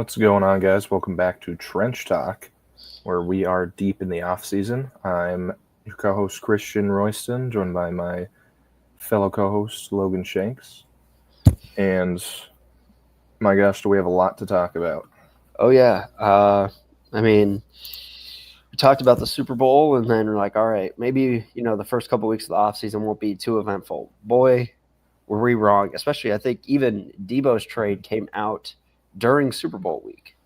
What's going on, guys? Welcome back to Trench Talk, where we are deep in the off-season. I'm your co-host, Christian Royston, joined by my fellow co-host, Logan Shanks. And, my gosh, do we have a lot to talk about. Oh yeah. We talked about the Super Bowl, and then we're like, all right, maybe the first couple weeks of the offseason won't be too eventful. Boy, were we wrong. Especially, I think even Deebo's trade came out during Super Bowl week.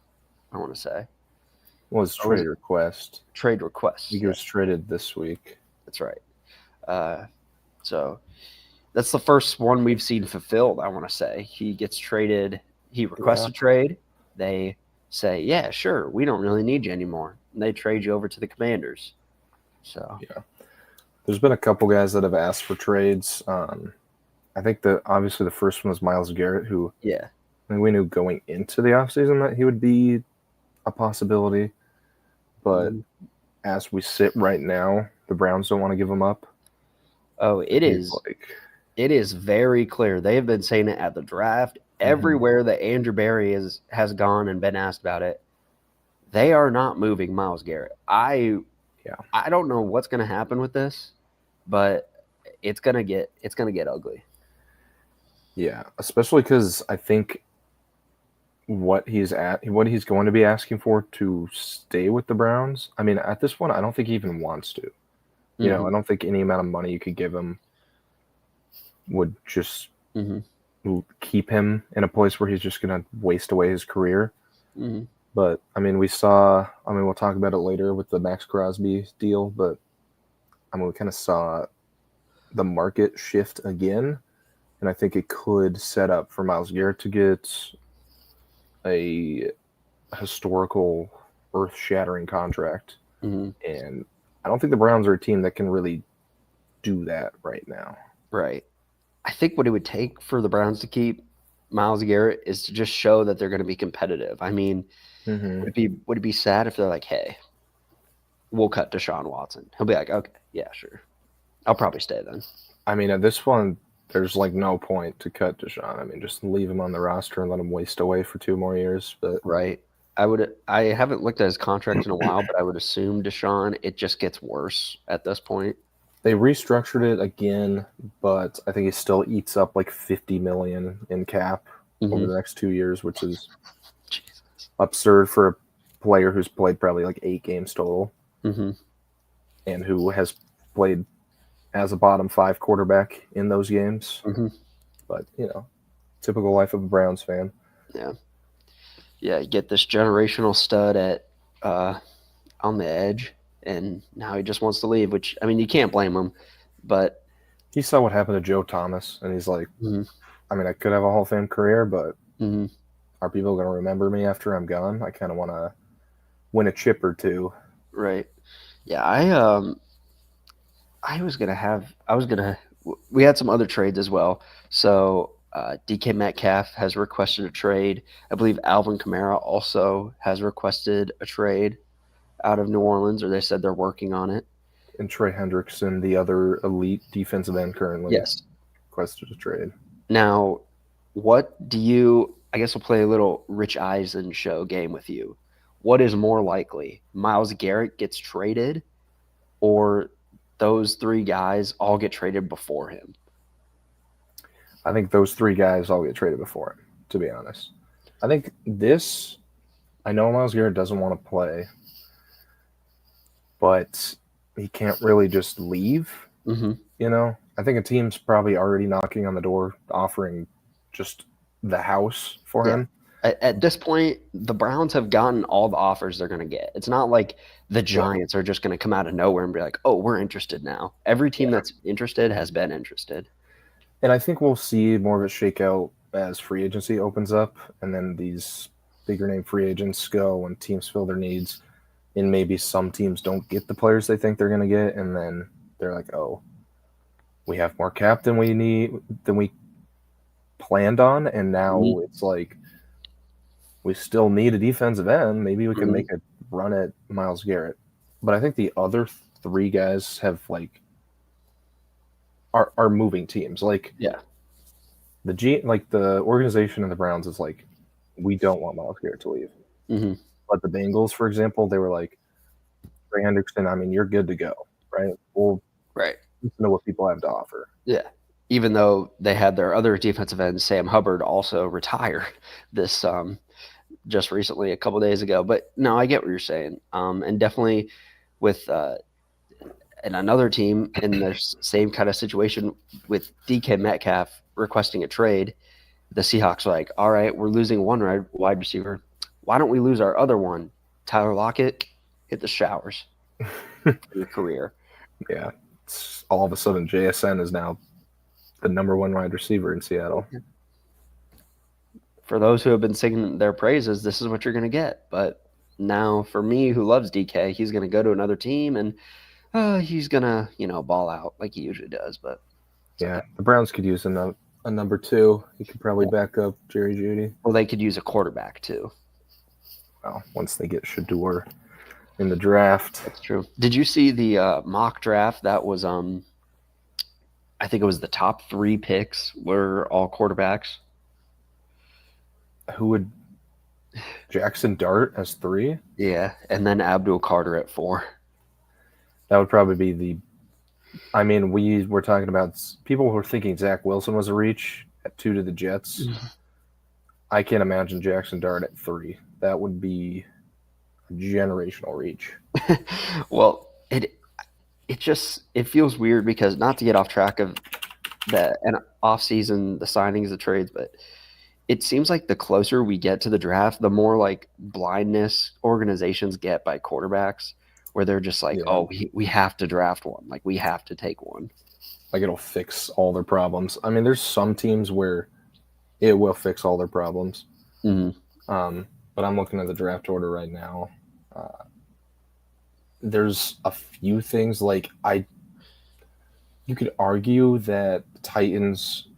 I want to say Was trade request. Trade request. He was traded this week. That's right. So that's the first one we've seen fulfilled. I want to say he gets traded. He requests a trade. They say, yeah, sure, we don't really need you anymore. And they trade you over to the Commanders. So yeah, there's been a couple guys that have asked for trades. I think obviously the first one was Myles Garrett, who we knew going into the offseason that he would be a possibility. But as we sit right now, the Browns don't want to give him up. Oh, it is very clear. They have been saying it at the draft. Everywhere that Andrew Berry has gone and been asked about it, they are not moving Myles Garrett. I don't know what's going to happen with this, but it's gonna get ugly. Yeah, especially because I think what he's going to be asking for to stay with the Browns. I mean, at this point, I don't think he even wants to. I don't think any amount of money you could give him would just keep him in a place where he's just going to waste away his career. But, I mean, we'll talk about it later with the Max Crosby deal, but, I mean, we kind of saw the market shift again, and I think it could set up for Myles Garrett to get a historical, earth-shattering contract. And I don't think the Browns are a team that can really do that right now. Right. I think what it would take for the Browns to keep Myles Garrett is to just show that they're going to be competitive. I mean, would it be sad if they're like, hey, we'll cut Deshaun Watson? He'll be like, okay, yeah, sure. I'll probably stay then. I mean, at this one, there's like no point to cut Deshaun. I mean, just leave him on the roster and let him waste away for 2 more years. But right. I haven't looked at his contract in a while, but I would assume Deshaun, it just gets worse at this point. They restructured it again, but I think he still eats up like $50 million in cap over the next 2 years, which is absurd for a player who's played probably like 8 games total, and who has played as a bottom 5 quarterback in those games. But typical life of a Browns fan. Yeah, you get this generational stud at on the edge, and now he just wants to leave, which, I mean, you can't blame him, but he saw what happened to Joe Thomas, and he's like, I mean, I could have a Hall of Fame career, but are people going to remember me after I'm gone? I kind of want to win a chip or two. Right. Yeah, we had some other trades as well. So DK Metcalf has requested a trade. I believe Alvin Kamara also has requested a trade out of New Orleans, or they said they're working on it. And Trey Hendrickson, the other elite defensive end currently, requested a trade. Now, I guess we'll play a little Rich Eisen show game with you. What is more likely? Myles Garrett gets traded, or those 3 guys all get traded before him? I think those 3 guys all get traded before him, to be honest. I think I know Myles Garrett doesn't want to play, but he can't really just leave. I think a team's probably already knocking on the door, offering just the house for him. At this point, the Browns have gotten all the offers they're going to get. It's not like the Giants are just going to come out of nowhere and be like, oh, we're interested now. Every team that's interested has been interested. And I think we'll see more of a shakeout as free agency opens up, and then these bigger name free agents go and teams fill their needs, and maybe some teams don't get the players they think they're going to get, and then they're like, oh, we have more cap than we planned on, and now it's like we still need a defensive end. Maybe we can make a run at Myles Garrett. But I think the other 3 guys have are moving teams. The organization of the Browns is like, we don't want Myles Garrett to leave. Mm-hmm. But the Bengals, for example, they were like, Trey Hendrickson, I mean, you're good to go, right? We'll Right. listen to what people have to offer. Yeah. Even though they had their other defensive end, Sam Hubbard, also retire this just recently, a couple days ago. But no, I get what you're saying. And definitely with and another team in the same kind of situation with DK Metcalf requesting a trade, the Seahawks are like, all right, we're losing one wide receiver. Why don't we lose our other one? Tyler Lockett, hit the showers for your career. Yeah. It's all of a sudden, JSN is now the number one wide receiver in Seattle. For those who have been singing their praises, this is what you're going to get. But now, for me, who loves DK, he's going to go to another team and he's going to, ball out like he usually does. But yeah, okay. The Browns could use a number two. He could probably back up Jerry Jeudy. Well, they could use a quarterback too. Well, once they get Shador in the draft. That's true. Did you see the mock draft? That was, I think it was the top 3 picks were all quarterbacks. Who would Jackson Dart as 3? Yeah, and then Abdul Carter at 4. That would probably be I mean, we were talking about people who were thinking Zach Wilson was a reach at 2 to the Jets. I can't imagine Jackson Dart at 3. That would be a generational reach. Well, it feels weird because, not to get off track of the offseason, the signings, the trades, but it seems like the closer we get to the draft, the more like blindness organizations get by quarterbacks, where they're just like, oh, we have to draft one. Like, we have to take one. Like, it'll fix all their problems. I mean, there's some teams where it will fix all their problems. Mm-hmm. But I'm looking at the draft order right now. There's a few things like you could argue that the Titans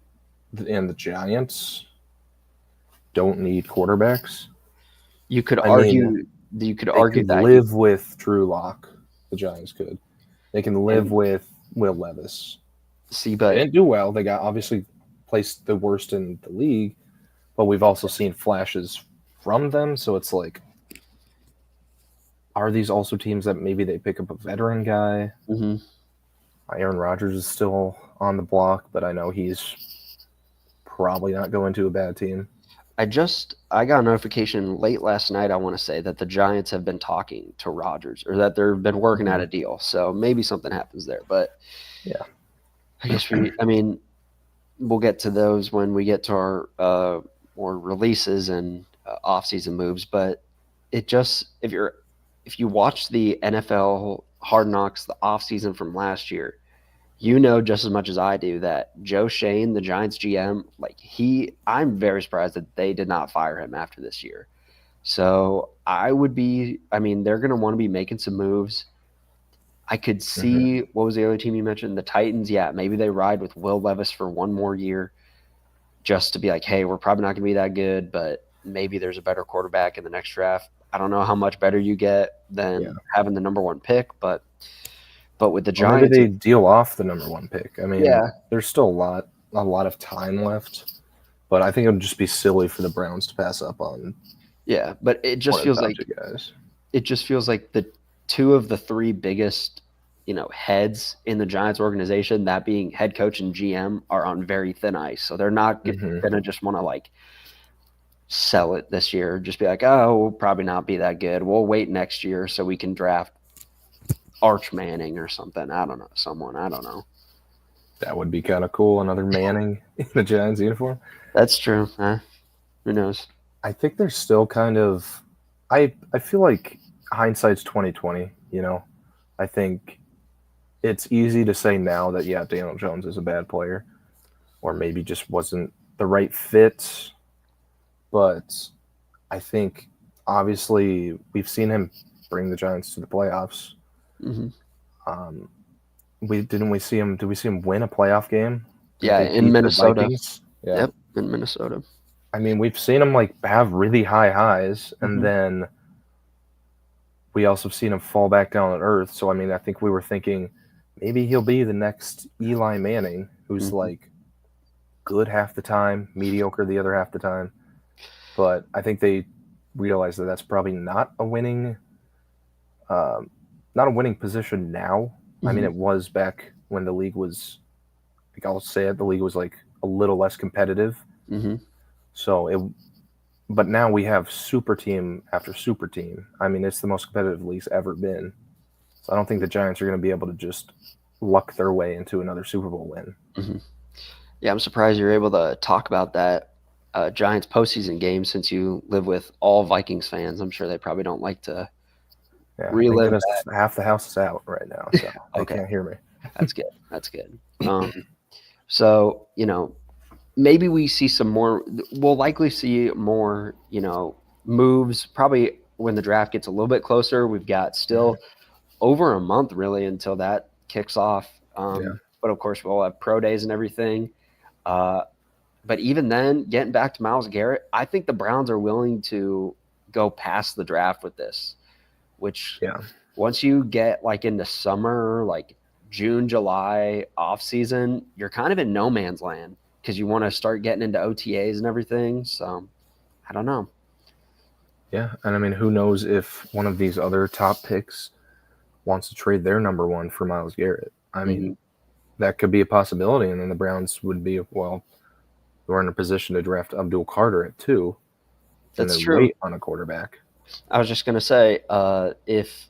and the Giants don't need quarterbacks. You could argue that live with Drew Lock. The Giants could. They can live with Will Levis. See, but they didn't do well. They got obviously placed the worst in the league, but we've also seen flashes from them. So it's like, are these also teams that maybe they pick up a veteran guy? Mm-hmm. Aaron Rodgers is still on the block, but I know he's probably not going to a bad team. I got a notification late last night, I want to say, that the Giants have been talking to Rodgers, or that they've been working out a deal. So maybe something happens there. But yeah, I guess we'll get to those when we get to our more releases and offseason moves. But it just, if you watch the NFL Hard Knocks, the offseason from last year, you know just as much as I do that Joe Shane, the Giants GM, I'm very surprised that they did not fire him after this year. So they're going to want to be making some moves. I could see, what was the other team you mentioned? The Titans. Yeah, maybe they ride with Will Levis for one more year just to be like, hey, we're probably not going to be that good, but maybe there's a better quarterback in the next draft. I don't know how much better you get than having the number 1 pick, but with the Giants, maybe they deal off the number 1 pick. I mean, there's still a lot of time left, but I think it would just be silly for the Browns to pass up on. Yeah, but it just feels like the 2 of the 3 biggest, heads in the Giants organization, that being head coach and GM, are on very thin ice. So they're not going to just want to sell it this year. Just be like, oh, we'll probably not be that good. We'll wait next year so we can draft Arch Manning or something. I don't know. That would be kind of cool. Another Manning in the Giants uniform. That's true. Who knows? I think they're still kind of. I feel like hindsight's 20/20. I think it's easy to say now that Daniel Jones is a bad player, or maybe just wasn't the right fit. But I think obviously we've seen him bring the Giants to the playoffs. Mm-hmm. Did we see him win a playoff game? Yeah, in Minnesota. Yep, in Minnesota. I mean, we've seen him have really high highs, and then we also have seen him fall back down to earth. So I mean, I think we were thinking maybe he'll be the next Eli Manning, who's good half the time, mediocre the other half the time. but I think they realize that that's probably not a winning position now. Mm-hmm. I mean, it was back when the league was, like, I'll say it, the league was like a little less competitive. Mm-hmm. But now we have super team after super team. I mean, it's the most competitive league's ever been. So I don't think the Giants are going to be able to just luck their way into another Super Bowl win. Mm-hmm. Yeah, I'm surprised you're able to talk about that Giants postseason game since you live with all Vikings fans. I'm sure they probably don't like to relive that. Half the house is out right now, so they Okay, can't hear me. that's good. That's good. So maybe we see some more. We'll likely see more, moves probably when the draft gets a little bit closer. We've got still over a month really until that kicks off. But of course, we'll have pro days and everything. But even then, getting back to Myles Garrett, I think the Browns are willing to go past the draft with this, which once you get like into summer, like June, July off season, you're kind of in no man's land because you want to start getting into OTAs and everything. So I don't know. Yeah, and I mean, who knows if one of these other top picks wants to trade their number one for Myles Garrett. I mean, that could be a possibility, and then the Browns would be, well, we're in a position to draft Abdul Carter at 2 and then true. wait on a quarterback. I was just going to say, if,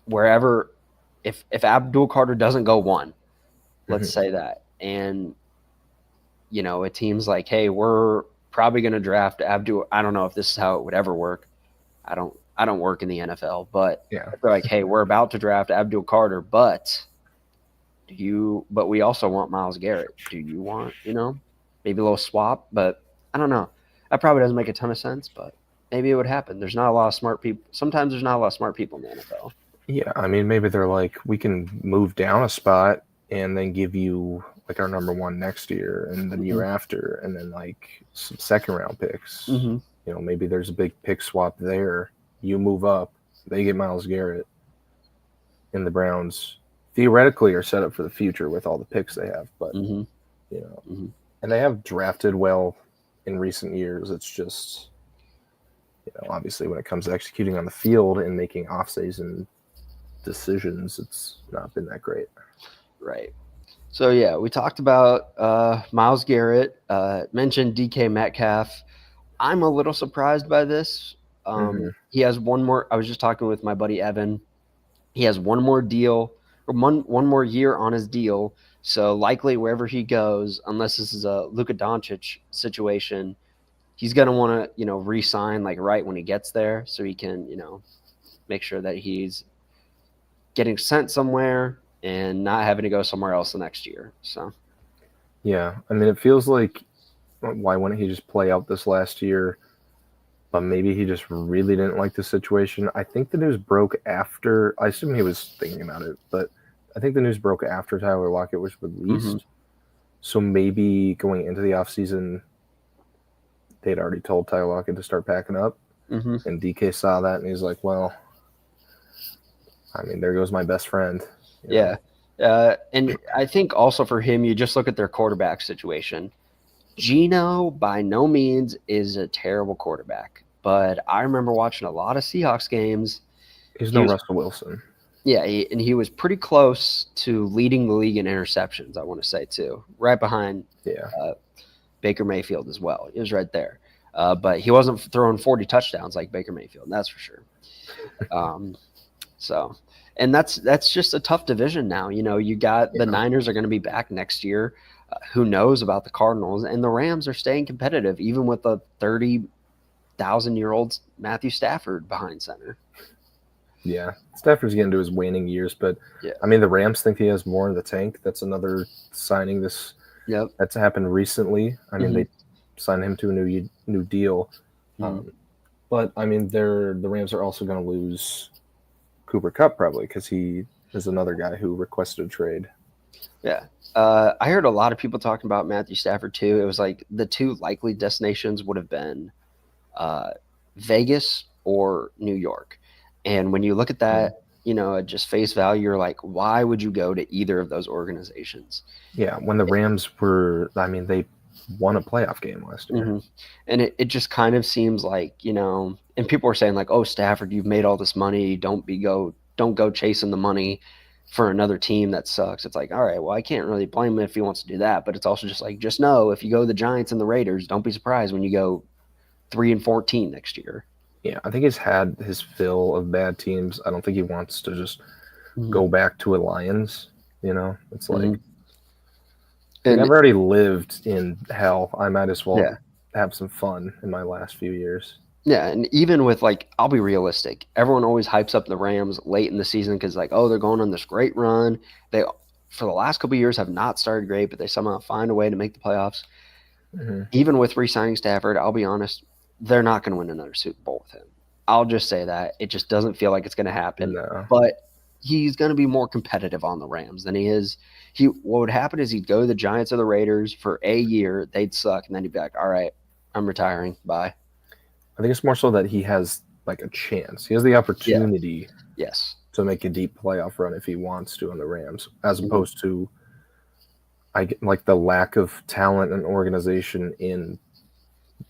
wherever, if Abdul Carter doesn't go 1, let's say that, and, a team's like, hey, we're probably going to draft Abdul. I don't know if this is how it would ever work. I don't work in the NFL, but they're like, hey, we're about to draft Abdul Carter, but we also want Myles Garrett. Do you want, maybe a little swap? But I don't know. That probably doesn't make a ton of sense, but maybe it would happen. There's not a lot of smart people. Sometimes there's not a lot of smart people in the NFL. Yeah, I mean, maybe they're like, we can move down a spot and then give you like our number one next year and the year after, and then like some second round picks. Maybe there's a big pick swap there. You move up, they get Myles Garrett, and the Browns theoretically are set up for the future with all the picks they have. But and they have drafted well in recent years. It's just, obviously when it comes to executing on the field and making off-season decisions, it's not been that great. Right. So yeah, we talked about Myles Garrett, mentioned DK Metcalf. I'm a little surprised by this. He has one more. I was just talking with my buddy Evan. He has one more deal, or one more year on his deal. So likely wherever he goes, unless this is a Luka Doncic situation, he's gonna want to re-sign like right when he gets there, so he can make sure that he's getting sent somewhere and not having to go somewhere else the next year. So yeah, I mean, it feels like, why wouldn't he just play out this last year? But maybe he just really didn't like the situation. I think the news broke after. I assume he was thinking about it, but I think the news broke after Tyler Lockett was released. So maybe going into the offseason, they'd already told Tyler Lockett to start packing up. And DK saw that, and he's like, well, I mean, there goes my best friend. Yeah. And I think also for him, you just look at their quarterback situation. Geno, by no means, is a terrible quarterback, but I remember watching a lot of Seahawks games. He's no Russell Wilson. Yeah, and he was pretty close to leading the league in interceptions, I want to say, too. Right behind Baker Mayfield as well. He was right there. But he wasn't throwing 40 touchdowns like Baker Mayfield, that's for sure. And that's just a tough division now. You got the Niners are going to be back next year. Who knows about the Cardinals? And the Rams are staying competitive, even with a 30,000-year-old Matthew Stafford behind center. Yeah, Stafford's getting to his waning years, but I mean, the Rams think he has more in the tank. That's another signing that's happened recently. I mean, they signed him to a new deal. But I mean, the Rams are also going to lose Cooper Kupp probably because he is another guy who requested a trade. Yeah. I heard a lot of people talking about Matthew Stafford too. It was like the two likely destinations would have been Vegas or New York. And when you look at that, at just face value, you're like, why would you go to either of those organizations? Yeah, when the Rams were, I mean, they won a playoff game last year. Mm-hmm. And it just kind of seems like, and people are saying like, oh, Stafford, you've made all this money. Don't go chasing the money for another team that sucks. It's like, all right, well, I can't really blame him if he wants to do that. But it's also just like, just know if you go the Giants and the Raiders, don't be surprised when you go 3-14 next year. Yeah, I think he's had his fill of bad teams. I don't think he wants to just go back to a Lions. It's like, I've already lived in hell. I might as well have some fun in my last few years. Yeah, and even with I'll be realistic. Everyone always hypes up the Rams late in the season because they're going on this great run. They, for the last couple of years, have not started great, but they somehow find a way to make the playoffs. Mm-hmm. Even with re-signing Stafford, I'll be honest, they're not going to win another Super Bowl with him. I'll just say that. It just doesn't feel like it's going to happen. No. But he's going to be more competitive on the Rams than he is. What would happen is he'd go to the Giants or the Raiders for a year. They'd suck, and then he'd be like, all right, I'm retiring. Bye. I think it's more so that he has a chance. He has the opportunity to make a deep playoff run if he wants to on the Rams, as opposed to the lack of talent and organization in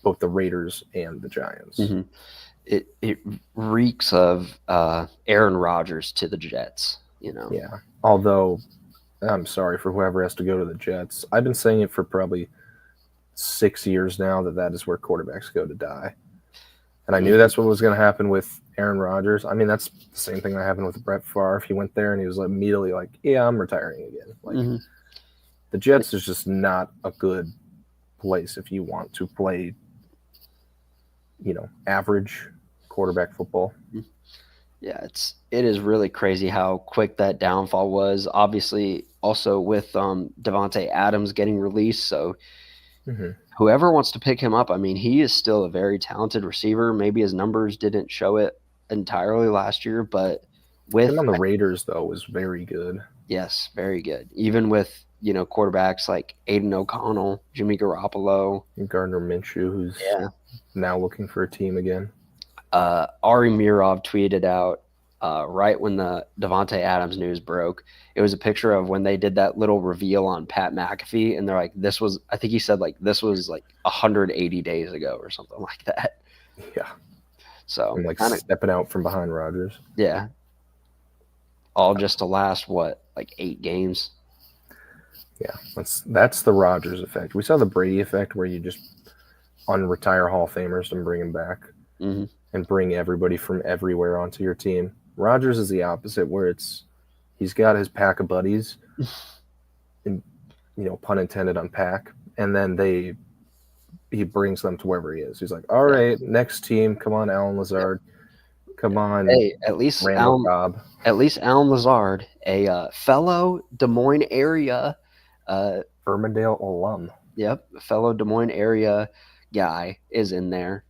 both the Raiders and the Giants. Mm-hmm. It reeks of Aaron Rodgers to the Jets, Yeah. Although, I'm sorry for whoever has to go to the Jets. I've been saying it for probably 6 years now that is where quarterbacks go to die. And I knew that's what was going to happen with Aaron Rodgers. I mean, that's the same thing that happened with Brett Favre. He went there and he was immediately like, yeah, I'm retiring again. The Jets is just not a good place if you want to play, average quarterback football. Yeah, it is really crazy how quick that downfall was. Obviously, also with Davante Adams getting released, so whoever wants to pick him up, I mean, he is still a very talented receiver. Maybe his numbers didn't show it entirely last year, but with him on the Raiders though was very good. Yes, very good. Even with quarterbacks like Aiden O'Connell, Jimmy Garoppolo, and Gardner Minshew, who's now looking for a team again. Ari Mirov tweeted out right when the Davante Adams news broke. It was a picture of when they did that little reveal on Pat McAfee, and they're like, "This was," I think he said, this was 180 days ago or something like that. Yeah. So and kinda, stepping out from behind Rodgers. Yeah. All just to last 8 games. Yeah, that's the Rodgers effect. We saw the Brady effect where you just unretire Hall of Famers and bring them back. Mm-hmm. And bring everybody from everywhere onto your team. Rodgers is the opposite, where he's got his pack of buddies, and pun intended on pack, and then he brings them to wherever he is. He's like, all right, next team, come on, Alan Lazard, come on. Hey, at least Alan Lazard, a fellow Des Moines area, Ermindale alum. Yep, a fellow Des Moines area guy is in there.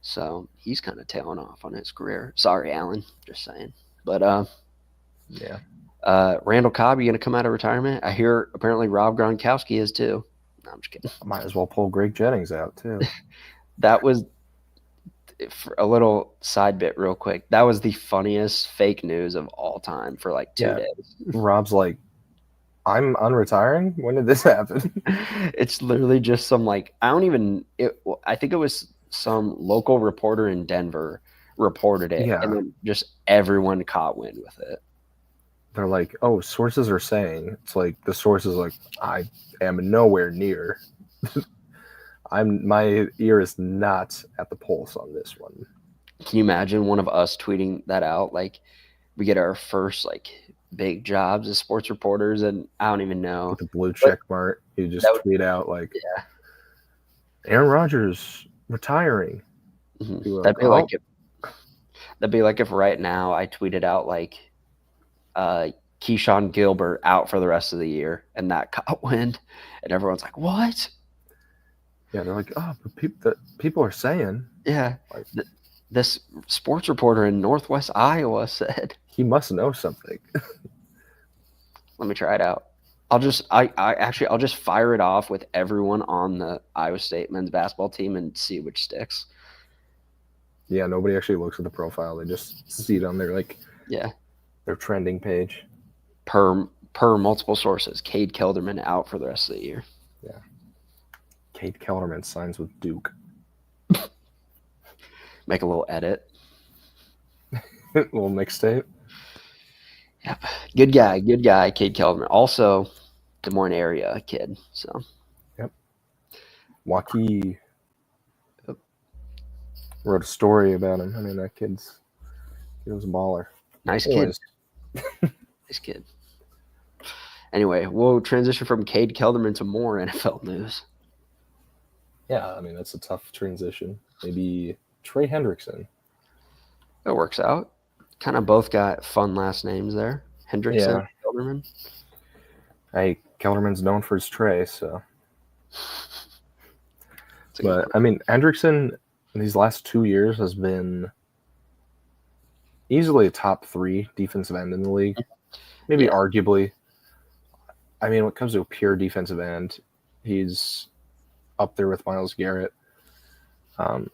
So he's kind of tailing off on his career. Sorry, Alan, just saying. But Randall Cobb, you going to come out of retirement? I hear apparently Rob Gronkowski is too. No, I'm just kidding. I might as well pull Greg Jennings out too. That was for a little side bit real quick. That was the funniest fake news of all time for 2 days. Rob's like, I'm unretiring? When did this happen? It's literally just some I think it was some local reporter in Denver reported it, and then just everyone caught wind with it. They're like, oh, sources are saying. It's like the source is like, I am nowhere near. My ear is not at the pulse on this one. Can you imagine one of us tweeting that out? We get our first big jobs as sports reporters, and I don't even know. With the blue check mark, you just tweet out Aaron Rodgers retiring. Mm-hmm. That'd be like if right now I tweeted out Keyshawn Gilbert out for the rest of the year, and that caught wind, and everyone's like, "What?" Yeah, they're like, "Oh, but people are saying." Yeah, this sports reporter in Northwest Iowa said he must know something. Let me try it out. I'll just fire it off with everyone on the Iowa State men's basketball team and see which sticks. Yeah, nobody actually looks at the profile. They just see it on their their trending page. Per multiple sources, Cade Kelderman out for the rest of the year. Yeah. Kate Kellerman signs with Duke. Make a little edit. Little mixtape. Yep. Good guy, Kate Kellerman. Also, Des Moines area kid. So. Yep. Waukee wrote a story about him. I mean, that he was a baller. Nice kid. Nice kid. Anyway, we'll transition from Cade Kelderman to more NFL news. Yeah, I mean, that's a tough transition. Maybe Trey Hendrickson. It works out. Kind of both got fun last names there. Hendrickson, yeah. Kelderman. Hey, Kelderman's known for his Trey, so. But, I mean, Hendrickson in these last 2 years has been easily a top 3 defensive end in the league. Maybe arguably. I mean, when it comes to a pure defensive end, he's up there with Myles Garrett.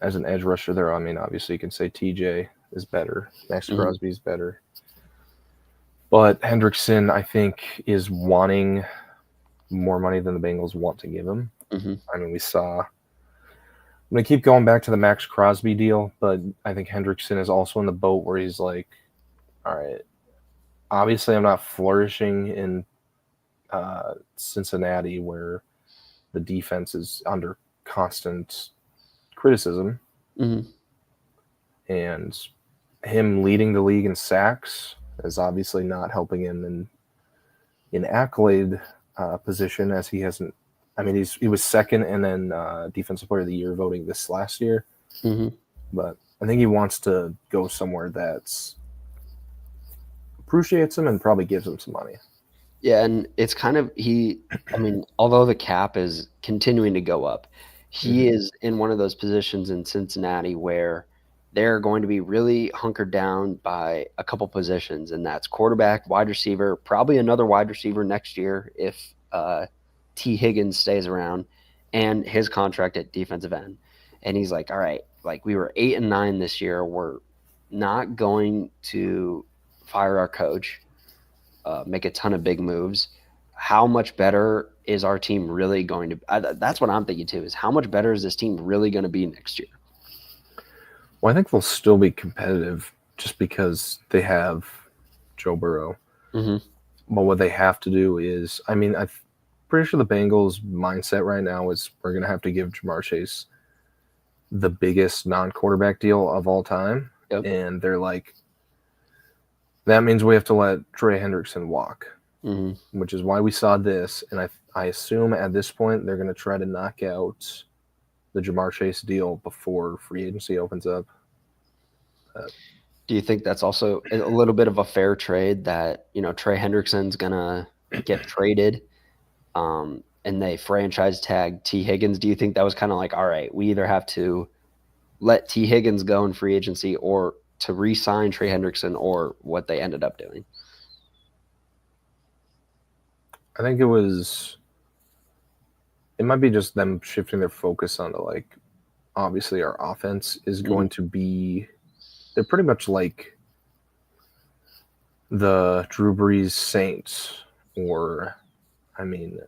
As an edge rusher there, I mean, obviously you can say TJ is better. Max Crosby is better. But Hendrickson, I think, is wanting more money than the Bengals want to give him. Mm-hmm. I mean, we saw I'm going to keep going back to the Max Crosby deal, but I think Hendrickson is also in the boat where he's like, all right, obviously I'm not flourishing in Cincinnati where the defense is under constant criticism. Mm-hmm. And him leading the league in sacks is obviously not helping him in accolade position, as he hasn't. I mean, he was second and then Defensive Player of the Year voting this last year. Mm-hmm. But I think he wants to go somewhere that's appreciates him and probably gives him some money. Yeah, and it's kind of although the cap is continuing to go up, he is in one of those positions in Cincinnati where they're going to be really hunkered down by a couple positions, and that's quarterback, wide receiver, probably another wide receiver next year if T. Higgins stays around, and his contract at defensive end. And he's like, all right, like we were 8-9 this year. We're not going to fire our coach, make a ton of big moves. How much better is our team really going to that's what I'm thinking too, is how much better is this team really going to be next year? Well, I think they'll still be competitive just because they have Joe Burrow. Mm-hmm. But what they have to do is, I mean, I'm pretty sure the Bengals' mindset right now is we're going to have to give Jamar Chase the biggest non-quarterback deal of all time. Yep. And they're like, that means we have to let Trey Hendrickson walk, which is why we saw this. And I assume at this point they're going to try to knock out the Jamar Chase deal before free agency opens up. Do you think that's also a little bit of a fair trade that, Trey Hendrickson's going to get traded and they franchise tag T. Higgins? Do you think that was kind of like, all right, we either have to let T. Higgins go in free agency or to re-sign Trey Hendrickson, or what they ended up doing? I think it might be just them shifting their focus onto, like, obviously our offense is going to be, they're pretty much like the Drew Brees Saints, or, I mean,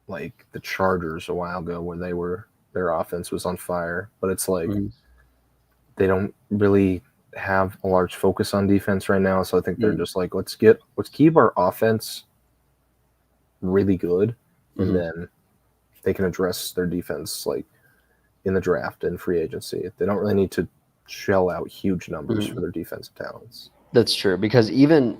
like the Chargers a while ago where their offense was on fire, but it's like they don't really have a large focus on defense right now. So I think they're just like, let's keep our offense really good, and then they can address their defense like in the draft and free agency. They don't really need to shell out huge numbers for their defensive talents. That's true, because even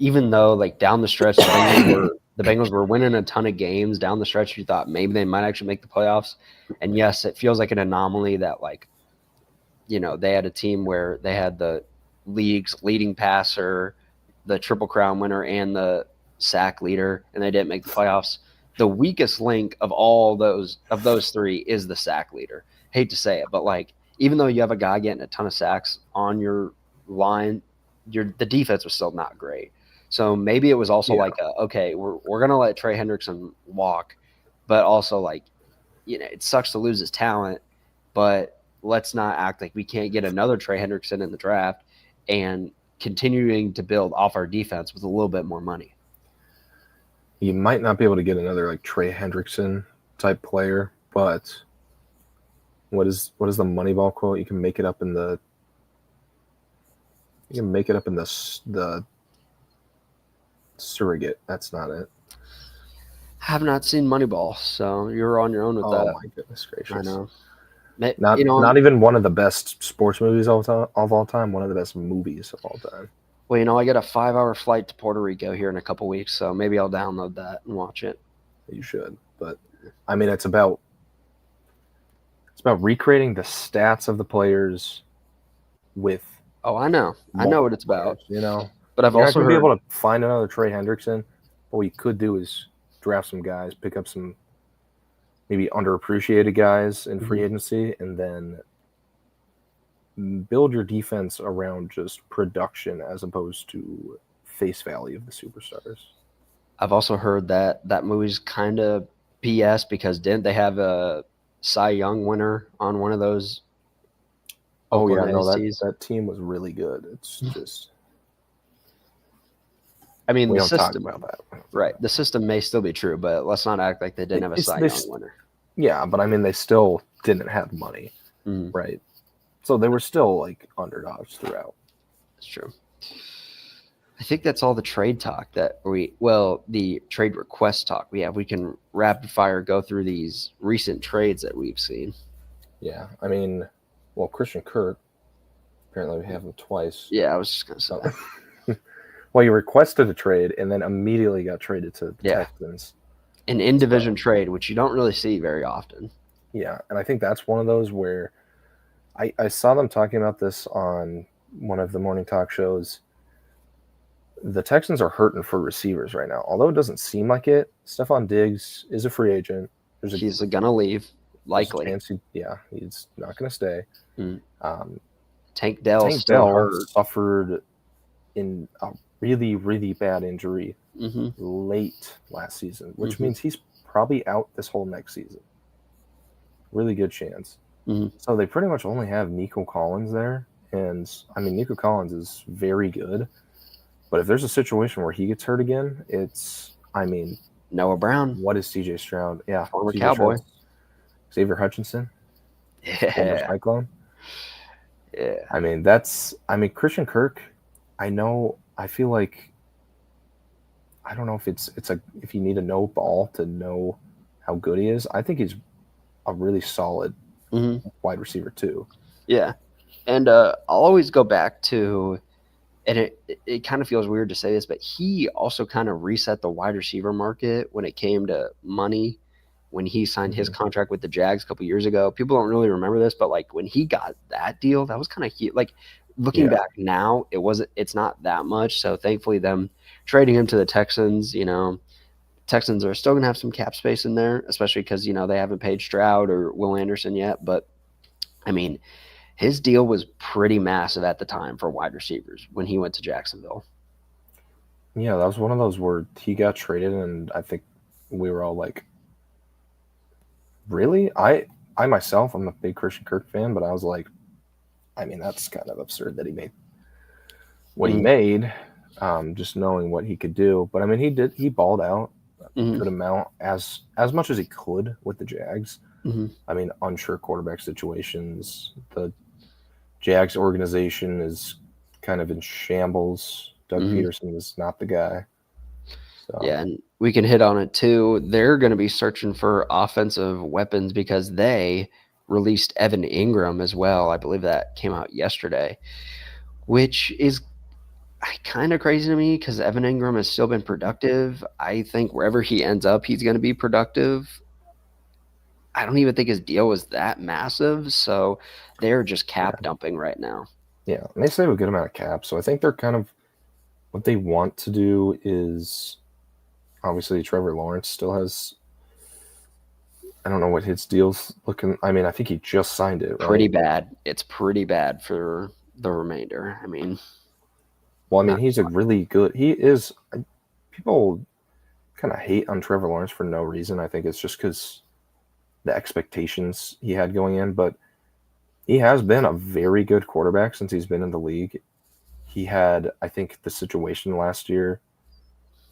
though like down the stretch the Bengals were winning a ton of games down the stretch, you thought maybe they might actually make the playoffs. And yes, it feels like an anomaly that, like, they had a team where they had the league's leading passer, the Triple Crown winner, and the sack leader, and they didn't make the playoffs. The weakest link of those three is the sack leader. Hate to say it, but like, even though you have a guy getting a ton of sacks on your line, the defense was still not great. So maybe it was also like, okay, we're going to let Trey Hendrickson walk, but also, like, it sucks to lose his talent, but let's not act like we can't get another Trey Hendrickson in the draft and continuing to build off our defense with a little bit more money. You might not be able to get another like Trey Hendrickson type player, but what is the Moneyball quote? You can make it up in the surrogate. That's not it. Have not seen Moneyball, so you're on your own with that. Oh my goodness gracious! I know. Not even one of the best sports movies of all time. One of the best movies of all time. Well, I got a 5-hour flight to Puerto Rico here in a couple weeks, so maybe I'll download that and watch it. You should, but I mean, it's about recreating the stats of the players with. Oh, I know what it's about. But I've also heard, be able to find another Trey Hendrickson. What we could do is draft some guys, pick up some maybe underappreciated guys in free agency, and then build your defense around just production as opposed to face value of the superstars. I've also heard that movie's kind of BS because didn't they have a Cy Young winner on one of those? Oh yeah, no, that team was really good. It's just, I mean, we the don't system, talk about that. Right? The system may still be true, but let's not act like they didn't have a Cy Young winner. Yeah, but I mean, they still didn't have money, right? So they were still like underdogs throughout. That's true. I think that's all the trade talk the trade request talk we have. We can rapid fire go through these recent trades that we've seen. Yeah, I mean, well, Christian Kirk, apparently we have him twice. Yeah, I was just going to say that. Well, you requested a trade and then immediately got traded to the Texans. An in-division trade, which you don't really see very often. Yeah, and I think that's one of those where I saw them talking about this on one of the morning talk shows. The Texans are hurting for receivers right now. Although it doesn't seem like it, Stephon Diggs is a free agent. He's going to leave, likely. He's not going to stay. Tank Dell suffered in a really, really bad injury late last season, which means he's probably out this whole next season. Really good chance. So they pretty much only have Nico Collins there. And, I mean, Nico Collins is very good. But if there's a situation where he gets hurt again, Noah Brown. What is CJ Stroud? Yeah. Former Cowboy. Xavier Hutchinson. Yeah. Former Cyclone. Yeah. Christian Kirk, I feel like, I don't know if if you need to know ball to know how good he is. I think he's a really solid wide receiver too. Yeah. And I'll always go back to, and it kind of feels weird to say this, but he also kind of reset the wide receiver market when it came to money when he signed his contract with the Jags a couple years ago. People don't really remember this, but like when he got that deal, that was kind of huge. Like looking back now, it's not that much. So thankfully them trading him to the Texans, Texans are still going to have some cap space in there, especially because, they haven't paid Stroud or Will Anderson yet. But, I mean, his deal was pretty massive at the time for wide receivers when he went to Jacksonville. Yeah, that was one of those where he got traded, and I think we were all like, really? I myself, I'm a big Christian Kirk fan, but I was like, I mean, that's kind of absurd that he made what he made, just knowing what he could do. But, I mean, he balled out a good amount, as much as he could with the Jags. I mean, unsure quarterback situations. The Jags organization is kind of in shambles. Doug Peterson is not the guy. So. Yeah, and we can hit on it too. They're going to be searching for offensive weapons because they released Evan Ingram as well. I believe that came out yesterday, which is kind of crazy to me because Evan Ingram has still been productive. I think wherever he ends up, he's going to be productive. I don't even think his deal was that massive, so they're just cap dumping right now. Yeah, and they save a good amount of cap, so I think they're kind of what they want to do is obviously Trevor Lawrence still has. I don't know what his deal's looking. I mean, I think he just signed it. Right? Pretty bad. It's pretty bad for the remainder. I mean. Well, I mean, he's a really good. He is. People kind of hate on Trevor Lawrence for no reason. I think it's just because the expectations he had going in, but he has been a very good quarterback since he's been in the league. He had, I think, the situation last year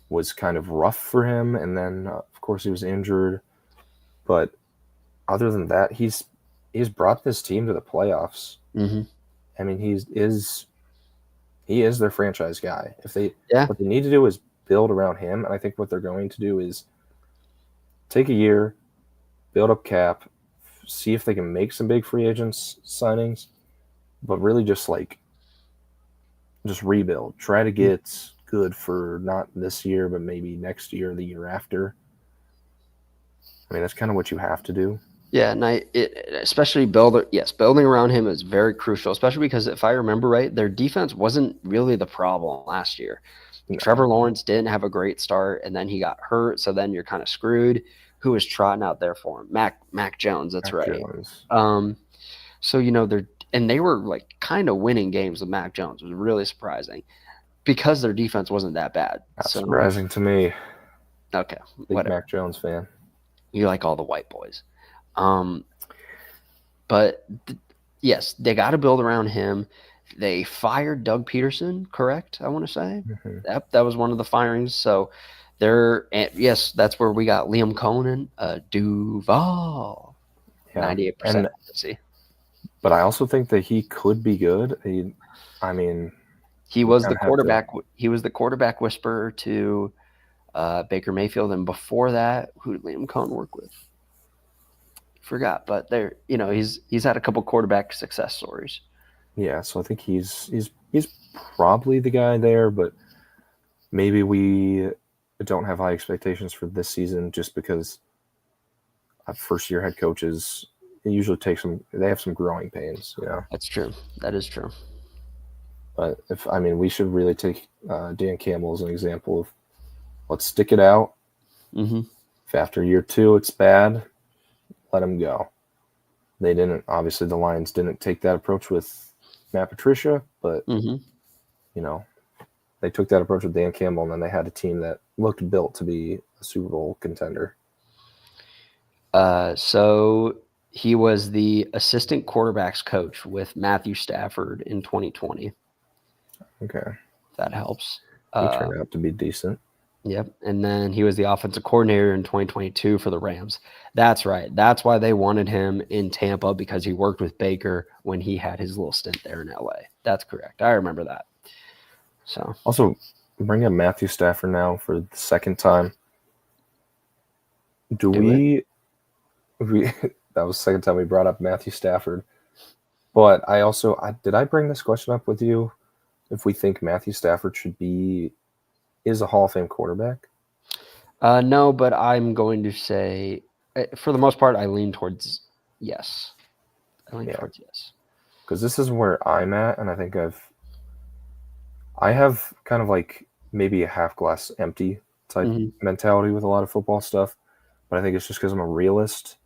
was kind of rough for him, and then of course he was injured. But other than that, he's brought this team to the playoffs. Mm-hmm. I mean, he is their franchise guy. What they need to do is build around him, and I think what they're going to do is take a year, build up cap, see if they can make some big free agents signings, but really just rebuild. Try to get good for not this year, but maybe next year, or the year after. I mean, that's kind of what you have to do. Yeah, and especially building around him is very crucial, especially because if I remember right, their defense wasn't really the problem last year. No. Trevor Lawrence didn't have a great start, and then he got hurt, so then you're kind of screwed. Who was trotting out there for him? Mac Jones, that's Mac right. Jones. So they were like kind of winning games with Mac Jones. It was really surprising because their defense wasn't that bad. Not surprising to me. Okay, big Mac Jones fan. You like all the white boys. But yes, they got to build around him. They fired Doug Peterson, correct? I want to say that was one of the firings. So that's where we got Liam Cohen, Duval, 98% accuracy. But I also think that he could be good. He was the quarterback. He was the quarterback whisperer to Baker Mayfield, and before that, who did Liam Cohen work with? Forgot, but he's had a couple quarterback success stories. Yeah, so I think he's probably the guy there, but maybe we don't have high expectations for this season just because first year head coaches usually they have some growing pains, That's true. That is true. But we should really take Dan Campbell as an example of let's stick it out. Mm-hmm. If after year 2 it's bad, let him go. They didn't. Obviously, the Lions didn't take that approach with Matt Patricia, but they took that approach with Dan Campbell, and then they had a team that looked built to be a Super Bowl contender. So he was the assistant quarterbacks coach with Matthew Stafford in 2020. Okay, that helps. He turned out to be decent. Yep. And then he was the offensive coordinator in 2022 for the Rams. That's right. That's why they wanted him in Tampa, because he worked with Baker when he had his little stint there in LA. That's correct. I remember that. So also bring up Matthew Stafford now for the second time. That was the second time we brought up Matthew Stafford. But did I bring this question up with you? If we think Matthew Stafford is a Hall of Fame quarterback? No, but I'm going to say, for the most part, I lean towards yes. Towards yes. Because this is where I'm at, and I think I have kind of like maybe a half glass empty type mentality with a lot of football stuff, but I think it's just because I'm a realist.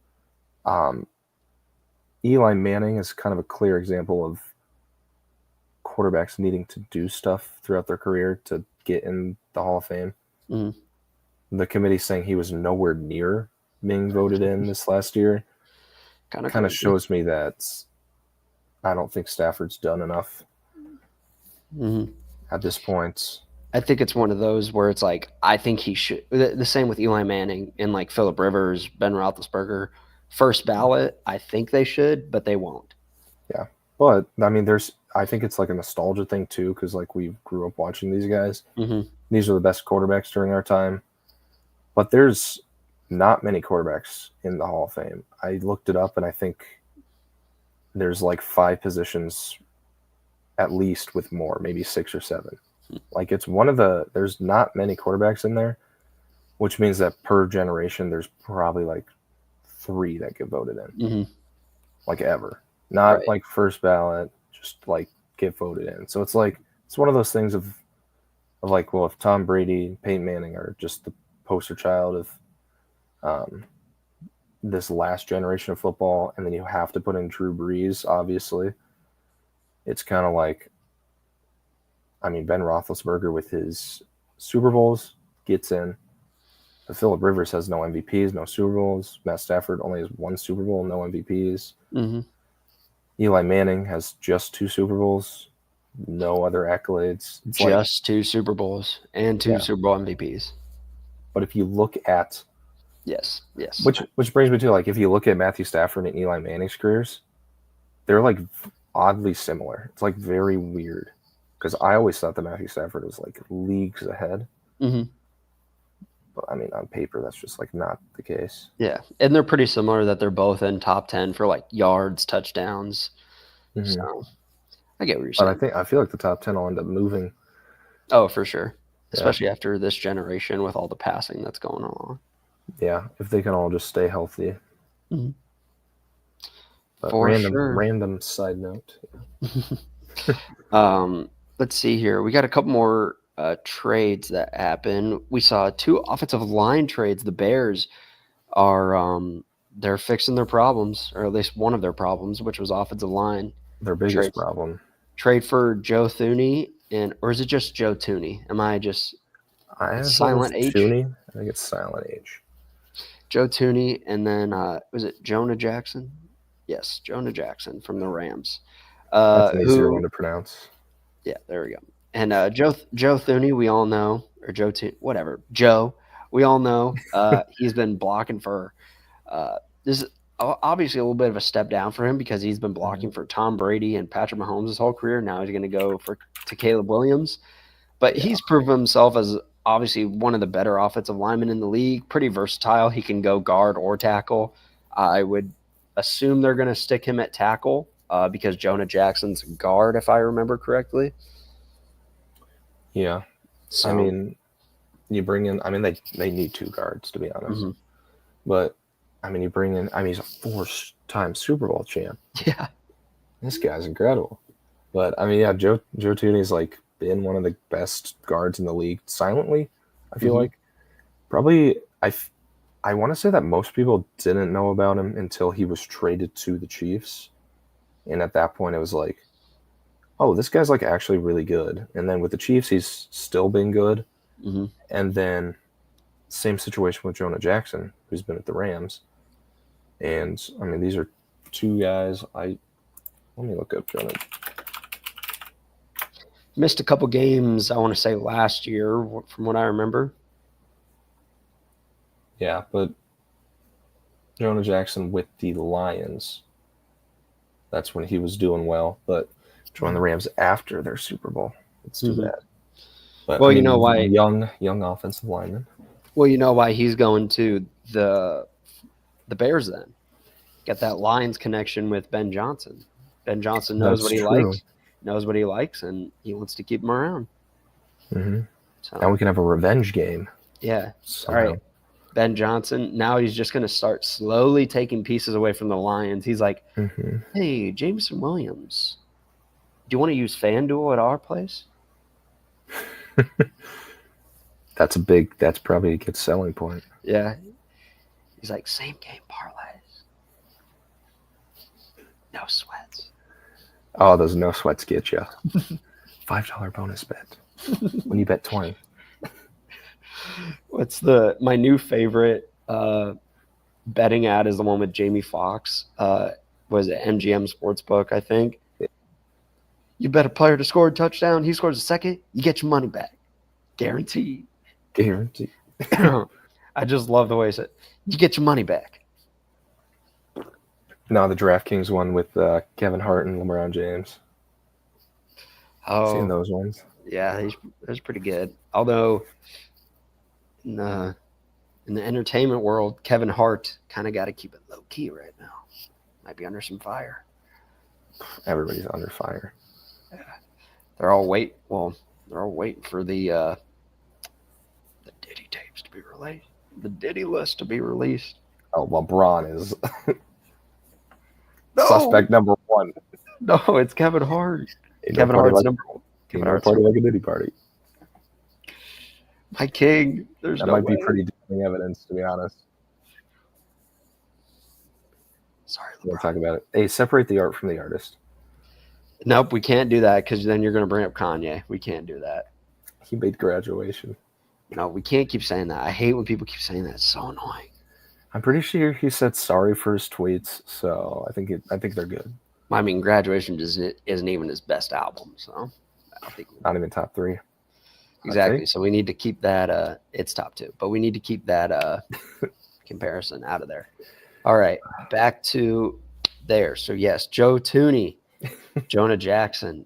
Eli Manning is kind of a clear example of quarterbacks needing to do stuff throughout their career to get in the Hall of Fame. The committee saying he was nowhere near being voted in this last year kind of shows me that I don't think Stafford's done enough at this point. I think it's one of those where it's like, I think he should. The same with Eli Manning and like Phillip Rivers, Ben Roethlisberger. First ballot, I think they should, but they won't. Yeah. But, I think it's like a nostalgia thing too, because like we grew up watching these guys. These are the best quarterbacks during our time. But there's not many quarterbacks in the Hall of Fame. I looked it up, and I think there's like 5 positions at least with more, maybe 6 or 7. Like it's there's not many quarterbacks in there, which means that per generation, there's probably like 3 that get voted in. Like ever. Not like first ballot, just like get voted in. So it's like, it's one of those things of like, well, if Tom Brady and Peyton Manning are just the poster child of this last generation of football, and then you have to put in Drew Brees, obviously, it's kind of like, Ben Roethlisberger with his Super Bowls gets in. Phillip Rivers has no MVPs, no Super Bowls. Matt Stafford only has 1 Super Bowl, no MVPs. Eli Manning has just 2 Super Bowls, no other accolades. It's just 2 Super Bowls and 2 Super Bowl MVPs. But if you look at Yes. Which brings me to, like, if you look at Matthew Stafford and Eli Manning's careers, they're like oddly similar. It's like very weird because I always thought that Matthew Stafford was like leagues ahead. Mm-hmm. But I mean, on paper, that's just like not the case. Yeah, and they're pretty similar that they're both in top 10 for like yards, touchdowns. Mm-hmm. So I get what you're saying. But I feel like the top 10 will end up moving. Oh, for sure. Especially after this generation with all the passing that's going on. Yeah, if they can all just stay healthy. Mm-hmm. But for random side note. Let's see here. We got a couple more trades that happen. We saw 2 offensive line trades. The Bears are they're fixing their problems, or at least one of their problems, which was offensive line. Their biggest problem. Trade for Joe Thuney, or is it just Joe Thuney? Am I just silent H? Thuney? I think it's silent H. Joe Thuney, and then was it Jonah Jackson? Yes, Jonah Jackson from the Rams. That's an easier one to pronounce. Yeah, there we go. And Joe Thuney, we all know, or Joe whatever, Joe, we all know he's been blocking for this is obviously a little bit of a step down for him because he's been blocking for Tom Brady and Patrick Mahomes his whole career. Now he's going to go to Caleb Williams. But he's proven himself as obviously one of the better offensive linemen in the league, pretty versatile. He can go guard or tackle. I would assume they're going to stick him at tackle because Jonah Jackson's guard, if I remember correctly. Yeah. So, I mean, you bring in – I mean, they need 2 guards, to be honest. Mm-hmm. But, I mean, you bring in – I mean, he's a 4-time Super Bowl champ. Yeah. This guy's incredible. But, I mean, yeah, Joe Thuney's, like, been one of the best guards in the league silently, I feel like. Probably I want to say that most people didn't know about him until he was traded to the Chiefs. And at that point, it was like, oh, this guy's like actually really good. And then with the Chiefs, he's still been good. Mm-hmm. And then same situation with Jonah Jackson, who's been at the Rams. And I mean, these are 2 guys. Let me look up Jonah. Missed a couple games, I want to say last year, from what I remember. Yeah, but Jonah Jackson with the Lions, that's when he was doing well. But joined the Rams after their Super Bowl. It's too bad. But, well, I mean, you know why young offensive lineman. Well, you know why he's going to the Bears then. Get that Lions connection with Ben Johnson. Ben Johnson knows what he likes, and he wants to keep him around. Mm-hmm. So, now we can have a revenge game. Yeah. All right. Ben Johnson, now he's just going to start slowly taking pieces away from the Lions. He's like, hey, Jameson Williams, do you want to use FanDuel at our place? That's probably a good selling point. Yeah. He's like, same game parlays. No sweats. Oh, those no sweats get you. $5 bonus bet when you bet 20. What's my new favorite betting ad is the one with Jamie Foxx. Was it MGM Sportsbook, I think? You bet a player to score a touchdown, he scores a second, you get your money back. Guaranteed. Guaranteed. I just love the way he said, you get your money back. No, the DraftKings one with Kevin Hart and LeBron James. Oh, seen those ones? Yeah, those pretty good. Although in the entertainment world, Kevin Hart kind of got to keep it low key right now. Might be under some fire. Everybody's under fire. Yeah, they're all waiting for the Diddy tapes to be released, the Diddy list to be released. Oh, LeBron is suspect number 1. No, it's Kevin Hart. Kevin Hart's number 1. Kevin Hart's party like a Diddy party. My king. That might be pretty damning evidence, to be honest. Sorry, LeBron. We'll talk about it. Hey, separate the art from the artist. Nope, we can't do that because then you're going to bring up Kanye. We can't do that. He made Graduation. No, we can't keep saying that. I hate when people keep saying that. It's so annoying. I'm pretty sure he said sorry for his tweets, so I think they're good. I mean, Graduation isn't even his best album, so I think not even top 3. Exactly. So we need to keep that. It's top 2, but we need to keep that comparison out of there. All right, back to there. So yes, Joe Tooney, Jonah Jackson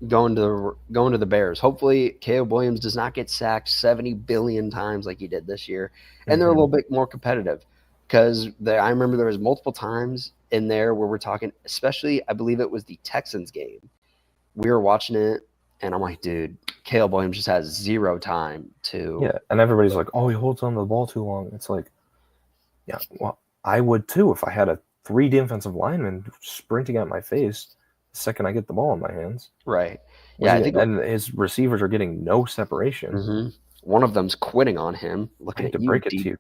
going to the Bears. Hopefully, Caleb Williams does not get sacked 70 billion times like he did this year, and they're a little bit more competitive. Because I remember there was multiple times in there where we're talking, especially I believe it was the Texans game. We were watching it, and I'm like, dude, Caleb Williams just has zero time to. Yeah, and everybody's like, oh, he holds on to the ball too long. It's like, yeah, well, I would too if I had 3 defensive linemen sprinting at my face the second I get the ball in my hands. Right. Yeah, I think. And his receivers are getting no separation. Mm-hmm. One of them's quitting on him. Looking at you, break it to you,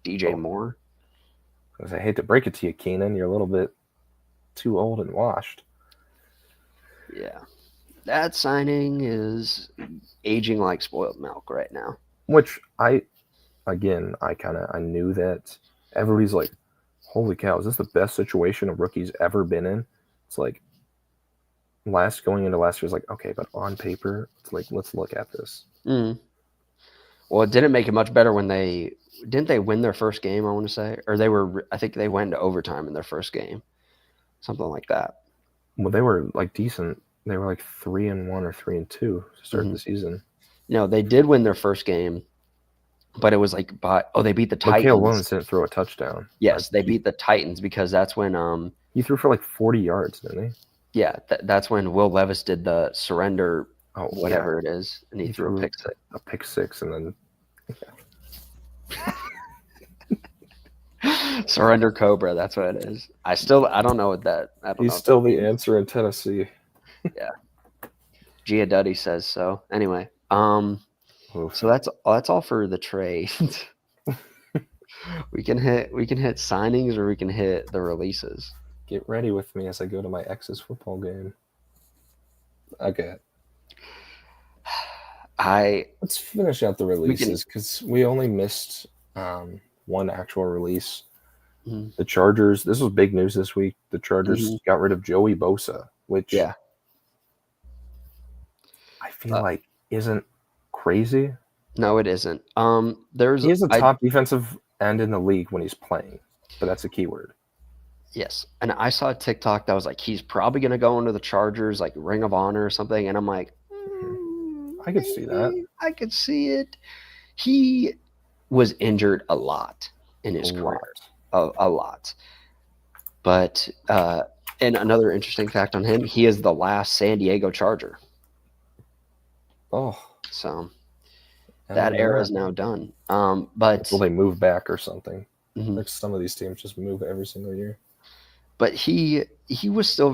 DJ Moore. I hate to break it to you, Keenan. You're a little bit too old and washed. Yeah. That signing is aging like spoiled milk right now. Which I knew that. Everybody's like, holy cow, is this the best situation a rookie's ever been in? It's like, going into last year was like, okay, but on paper, it's like, let's look at this. Mm. Well, it didn't make it much better when didn't they win their first game, I want to say? Or I think they went into overtime in their first game. Something like that. Well, they were like decent. They were like 3-1 or 3-2 to start the season. No, they did win their first game, but it was like they beat the Titans. Caleb Williams didn't throw a touchdown. Yes, they beat the Titans because that's when he threw for like 40 yards, didn't he? Yeah, that's when Will Levis did the surrender, whatever it is, and he threw a pick six, and then surrender Cobra. That's what it is. I don't know what that. He's still the answer in Tennessee. Yeah, Gia Duddy says so. Anyway, so that's all for the trades. we can hit signings or we can hit the releases. Get ready with me as I go to my ex's football game. Okay. Let's finish out the releases because we only missed one actual release. Mm-hmm. The Chargers. This was big news this week. The Chargers got rid of Joey Bosa, which I feel like isn't crazy. No, it isn't. He is a top defensive end in the league when he's playing, but that's a key word. Yes, and I saw a TikTok that was like, he's probably going to go into the Chargers, like Ring of Honor or something, and I'm like, I could see that. I could see it. He was injured a lot in his career, a lot. But and another interesting fact on him, he is the last San Diego Charger. Oh, so that era is now done. But will they move back or something? Mm-hmm. Like some of these teams just move every single year. But he was still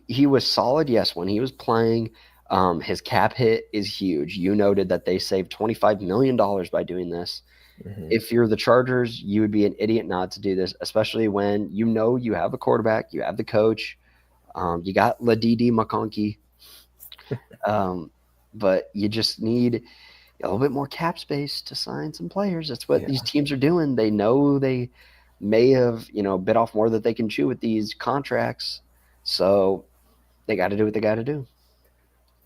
he was solid. Yes, when he was playing, his cap hit is huge. You noted that they saved $25 million by doing this. Mm-hmm. If you're the Chargers, you would be an idiot not to do this, especially when you have a quarterback, you have the coach, you got LaDD McConkey, but you just need a little bit more cap space to sign some players. That's what these teams are doing. They know they may have, bit off more that they can chew with these contracts. So they got to do what they got to do.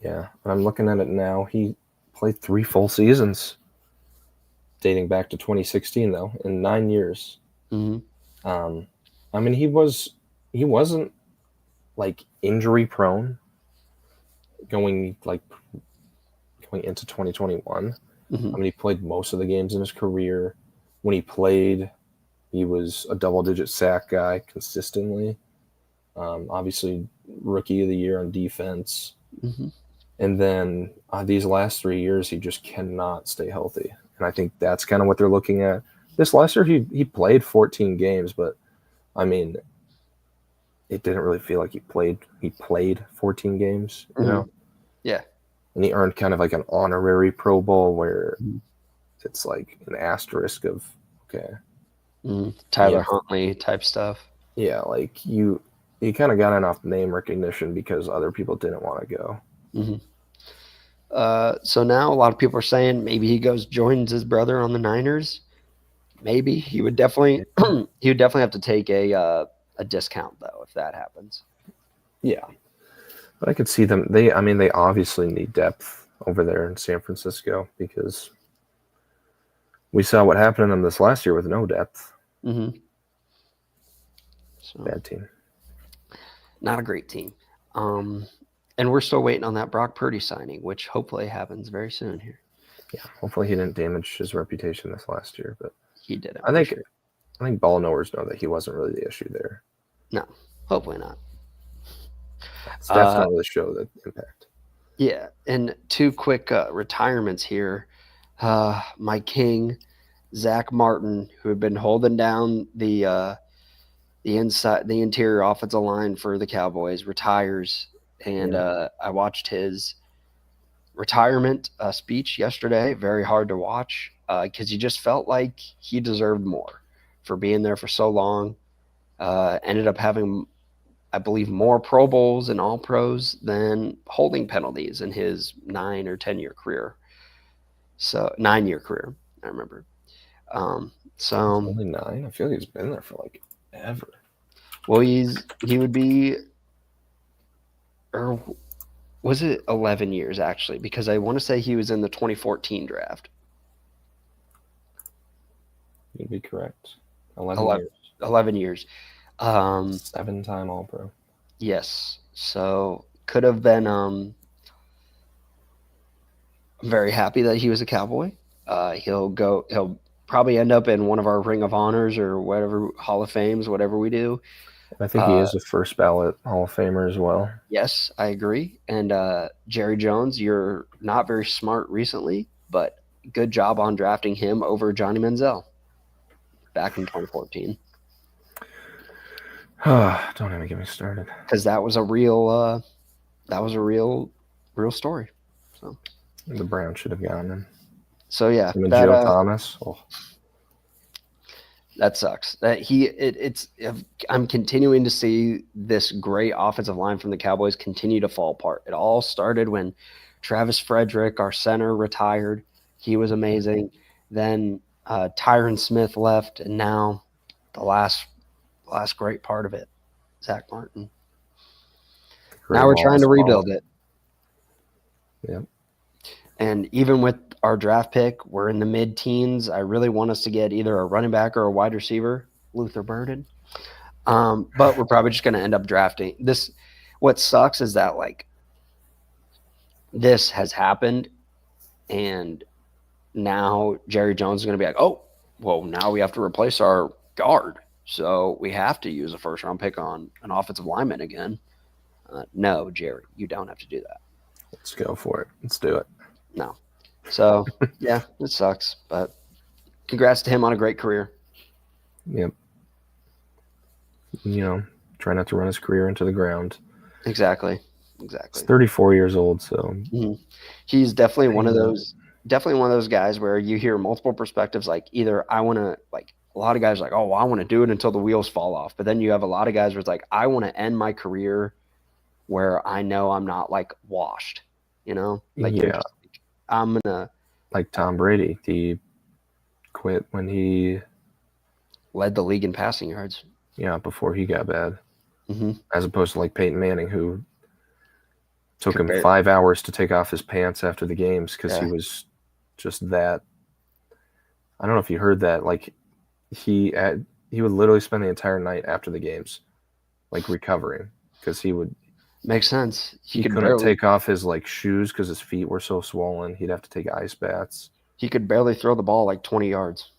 Yeah. I'm looking at it now. He played 3 full seasons dating back to 2016 though, in 9 years. Mm-hmm. I mean, he wasn't like injury prone going into 2021. Mm-hmm. I mean, he played most of the games in his career. When he played, he was a double-digit sack guy consistently. Obviously, rookie of the year on defense. Mm-hmm. And then these last 3 years, he just cannot stay healthy. And I think that's kind of what they're looking at. This last year, he played 14 games, but, I mean, it didn't really feel like he played 14 games, you know? Yeah. And he earned kind of like an honorary Pro Bowl where it's like an asterisk of, okay. Tyler Huntley type stuff. Yeah, like he kind of got enough name recognition because other people didn't want to go. Mm-hmm. So now a lot of people are saying maybe he joins his brother on the Niners. Maybe he would definitely have to take a discount though if that happens. Yeah. But I could see them. They obviously need depth over there in San Francisco because we saw what happened to them this last year with no depth. Mm-hmm. So, bad team. Not a great team. And we're still waiting on that Brock Purdy signing, which hopefully happens very soon here. Yeah, hopefully he didn't damage his reputation this last year, but he didn't. I think ball knowers know that he wasn't really the issue there. No, hopefully not. Stats don't really show the impact. Yeah, and 2 quick retirements here. My king, Zach Martin, who had been holding down the interior offensive line for the Cowboys, retires, and I watched his retirement speech yesterday. Very hard to watch because he just felt like he deserved more for being there for so long. Ended up having, I believe, more Pro Bowls and All Pros than holding penalties in his 9 or 10-year career. So 9-year career, I remember. So only 9. I feel like he's been there for like ever. Well, he would be, or was it 11 years actually? Because I want to say he was in the 2014 draft. You'd be correct. 11 years. 11 years. 7-time All-Pro. Yes. So could have been. I'm very happy that he was a Cowboy. He'll probably end up in one of our Ring of Honors or whatever, Hall of Fames, whatever we do. I think he is a first ballot Hall of Famer as well. Yes, I agree. And Jerry Jones, you're not very smart recently, but good job on drafting him over Johnny Manziel back in 2014. Don't even get me started. Because that was a real story. So the Browns should have gotten him. So yeah, Joe Thomas. Oh. That sucks. I'm continuing to see this great offensive line from the Cowboys continue to fall apart. It all started when Travis Frederick, our center, retired. He was amazing. Then Tyron Smith left, and now the last great part of it, Zach Martin. Now we're trying to rebuild it. Yep. And even with our draft pick, we're in the mid-teens. I really want us to get either a running back or a wide receiver, Luther Burden. But we're probably just going to end up drafting this. What sucks is that this has happened, and now Jerry Jones is going to be like, oh, well, now we have to replace our guard. So we have to use a first-round pick on an offensive lineman again. No, Jerry, you don't have to do that. Let's go for it. Let's do it. No. So, yeah, it sucks. But congrats to him on a great career. Yep. Try not to run his career into the ground. Exactly. He's 34 years old, so. Mm-hmm. He's definitely one of those guys where you hear multiple perspectives. Like either I want to, a lot of guys are like, oh, well, I want to do it until the wheels fall off. But then you have a lot of guys where it's like, I want to end my career where I know I'm not washed, I'm going to. Like Tom Brady, he quit when he led the league in passing yards. Yeah, before he got bad. Mm-hmm. As opposed to Peyton Manning, who took him 5 hours to take off his pants after the games because he was just that. I don't know if you heard that. He would literally spend the entire night after the games, recovering because he would. Makes sense. He couldn't take off his shoes because his feet were so swollen. He'd have to take ice baths. He could barely throw the ball 20 yards.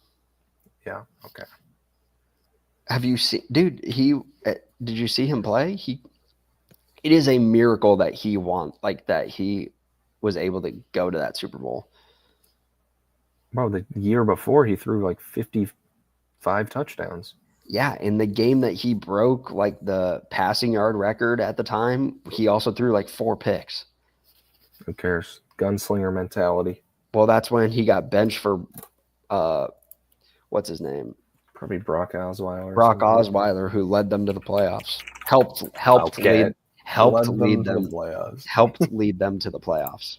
Yeah. Okay. Have you seen, dude? Did you see him play? It is a miracle that he that he was able to go to that Super Bowl. Bro, the year before he threw 55 touchdowns. Yeah, in the game that he broke the passing yard record at the time, he also threw 4 picks. Who cares? Gunslinger mentality. Well, that's when he got benched for what's his name? Probably Brock Osweiler. Osweiler, who led them to the playoffs. Helped lead them to the playoffs.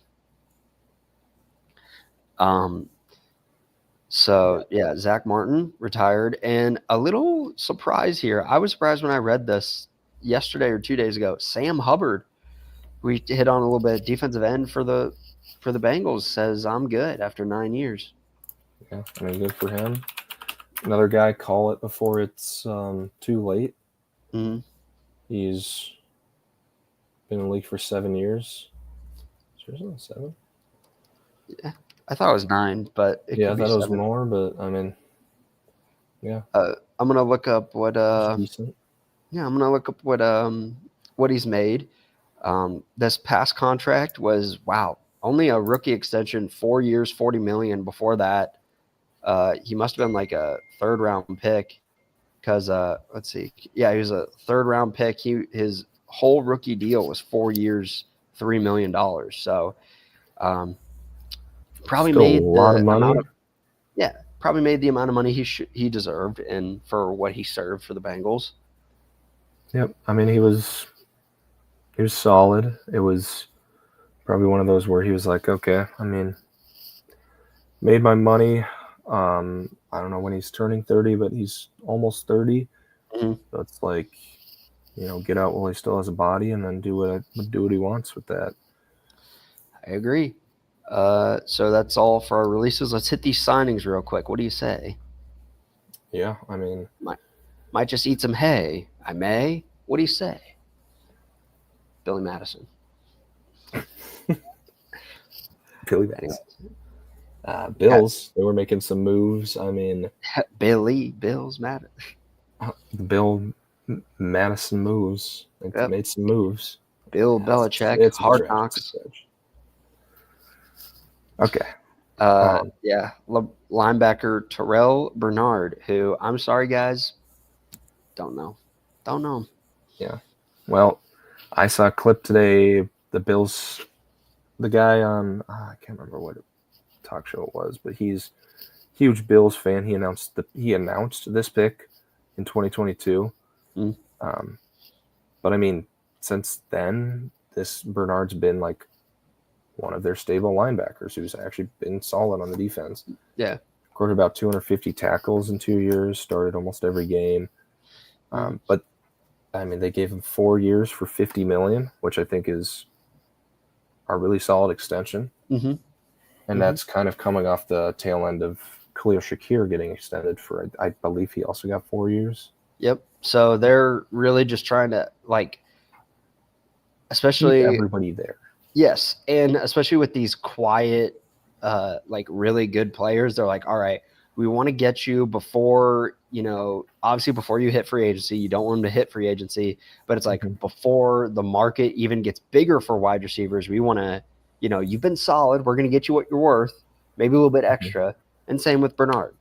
So, yeah, Zach Martin retired. And a little surprise here. I was surprised when I read this yesterday or 2 days ago. Sam Hubbard, we hit on a little bit, defensive end for the Bengals, says, I'm good after 9 years. Yeah, good for him. Another guy, call it before it's too late. Mm-hmm. He's been in the league for 7 years. Seriously, 7? Yeah, I thought it was 9, but it Yeah, I could be thought it was 7. more, but I mean, yeah. I'm gonna look up what. It's decent. Yeah, I'm gonna look up what he's made. This past contract was only a rookie extension, 4 years, $40 million. Before that, he must have been like a third round pick because let's see, yeah, he was a third round pick. His whole rookie deal was 4 years, $3 million. So probably Still a made lot of the money. probably made the amount of money he deserved and for what he served for the Bengals. Yep. I mean, he was solid. It was probably one of those where he was like, okay, I mean, made my money. I don't know when he's turning 30, but he's almost 30. Mm-hmm. So it's like, get out while he still has a body, and then do what he wants with that. I agree. So that's all for our releases. Let's hit these signings real quick. What do you say? Yeah, I mean, might just eat some hay. I may. What do you say? Billy Madison. Billy Madison. Bills, they were making some moves. I mean, Bills Madison. The Bill Madison moves. They made some moves. Bill Belichick, Hard Knocks. Okay. Linebacker Terrell Bernard, who I'm sorry, guys, don't know. Yeah. Well, I saw a clip today. The Bills, the guy on I can't remember what talk show it was, but he's a huge Bills fan. He announced this pick in 2022. Mm. But I mean, since then, this Bernard's been like one of their stable linebackers who's actually been solid on the defense. Yeah. Scored about 250 tackles in 2 years, started almost every game. But I mean, they gave him 4 years for $50 million, which I think is a really solid extension. Mm-hmm. And that's kind of coming off the tail end of Khalil Shakir getting extended for, I believe he also got 4 years. Yep. So they're really just trying to, especially keep everybody there. Yes, and especially with these quiet, really good players, they're like, all right, we want to get you before, obviously before you hit free agency. You don't want them to hit free agency, but it's like before the market even gets bigger for wide receivers, we want to, you've been solid. We're going to get you what you're worth, maybe a little bit extra. And same with Bernard.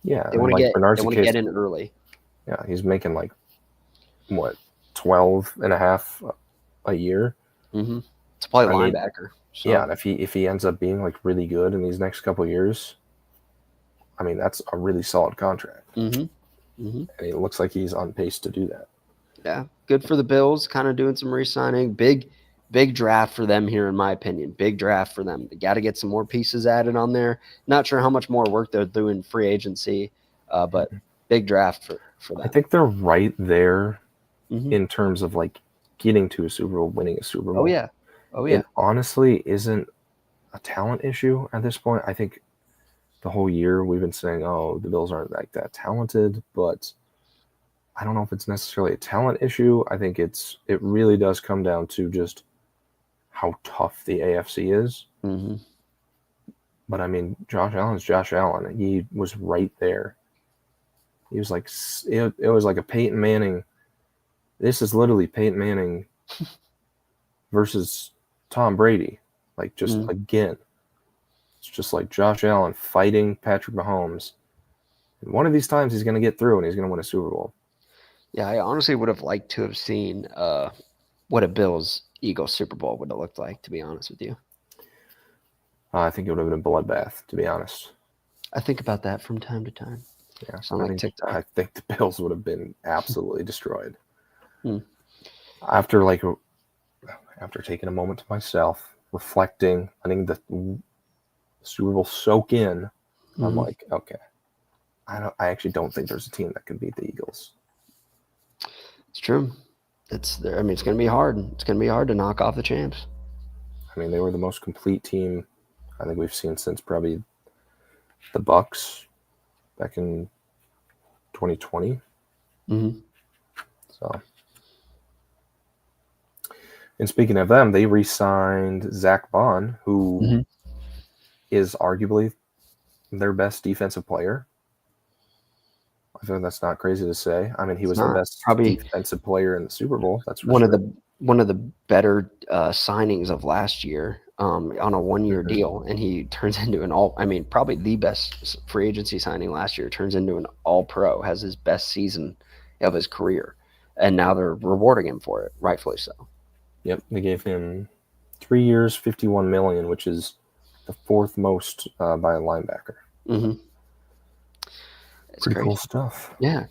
Yeah, they want to get in early. Yeah, he's making 12 and a half a year. Mm-hmm. To play linebacker. So. Yeah, and if he ends up being really good in these next couple of years, I mean, that's a really solid contract. Mm-hmm. Mm-hmm. And it looks like he's on pace to do that. Yeah, good for the Bills, kind of doing some re-signing. Big draft for them here, in my opinion. Big draft for them. They got to get some more pieces added on there. Not sure how much more work they'll do in free agency, but big draft for them. I think they're right there in terms of getting to a Super Bowl, winning a Super Bowl. Oh, yeah. It honestly isn't a talent issue at this point. I think the whole year we've been saying, the Bills aren't that talented, but I don't know if it's necessarily a talent issue. I think it really does come down to just how tough the AFC is. Mm-hmm. But I mean, Josh Allen's Josh Allen. He was right there. He was it was like a Peyton Manning. This is literally Peyton Manning versus Tom Brady. Again, it's just like Josh Allen fighting Patrick Mahomes. And one of these times he's going to get through and he's going to win a Super Bowl. Yeah, I honestly would have liked to have seen what a Bills-Eagles Super Bowl would have looked like, to be honest with you. I think it would have been a bloodbath, to be honest. I think about that from time to time. Yeah, TikTok. I think the Bills would have been absolutely destroyed. After taking a moment to myself, reflecting, letting the Super Bowl soak in, I'm like, okay, I actually don't think there's a team that can beat the Eagles. It's true. It's going to be hard. It's going to be hard to knock off the champs. I mean, they were the most complete team I think we've seen since probably the Bucks back in 2020. Mm-hmm. So, and speaking of them, they re-signed Zach Bond, who is arguably their best defensive player. I feel like that's not crazy to say. I mean, he was the best defensive player in the Super Bowl. That's for sure. One of the better signings of last year on a 1-year deal, and he turns into probably the best free agency signing last year. Turns into an All-Pro, has his best season of his career, and now they're rewarding him for it, rightfully so. Yep, they gave him 3 years, $51 million, which is the fourth most by a linebacker. Mm-hmm. It's pretty crazy. Cool stuff. Yeah,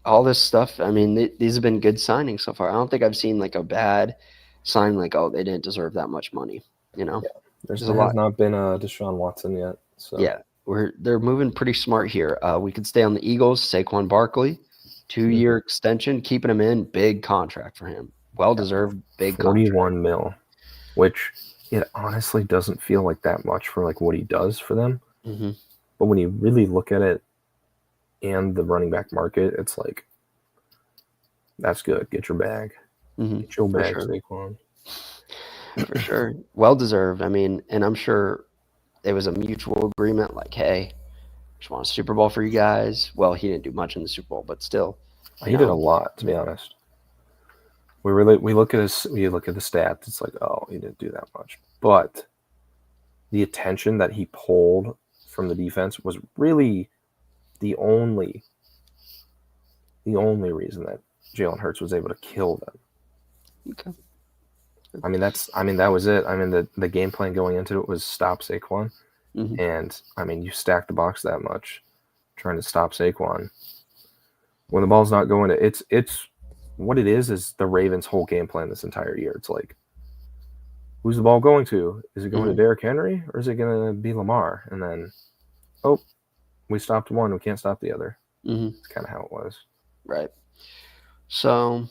all this stuff. I mean, these have been good signings so far. I don't think I've seen like a bad sign, like, oh, they didn't deserve that much money. You know, there has not been a Deshaun Watson yet. So yeah, they're moving pretty smart here. We could stay on the Eagles. Saquon Barkley, 2-year extension, keeping him in. Big contract for him. Well deserved. Big 41 mil, which it honestly doesn't feel like that much for like what he does for them. Mm-hmm. But when you really look at it and the running back market, it's like, that's good. Get your bag. Mm-hmm. Get your bag, sure. Saquon. For sure. Well deserved. I mean, and I'm sure it was a mutual agreement, like, hey, just want a Super Bowl for you guys. Well, he didn't do much in the Super Bowl, but still. He did a lot, to be honest. We look at the stats, it's like, oh, he didn't do that much. But the attention that he pulled from the defense was really the only reason that Jalen Hurts was able to kill them. Okay. I mean, that was it. I mean, the game plan going into it was stop Saquon. Mm-hmm. And I mean, you stack the box that much trying to stop Saquon. When the ball's not going to, it's what it is the Ravens' whole game plan this entire year. It's like, who's the ball going to? Is it going to Derrick Henry or is it going to be Lamar? And then, oh, we stopped one. We can't stop the other. Mm-hmm. That's kind of how it was. Right. So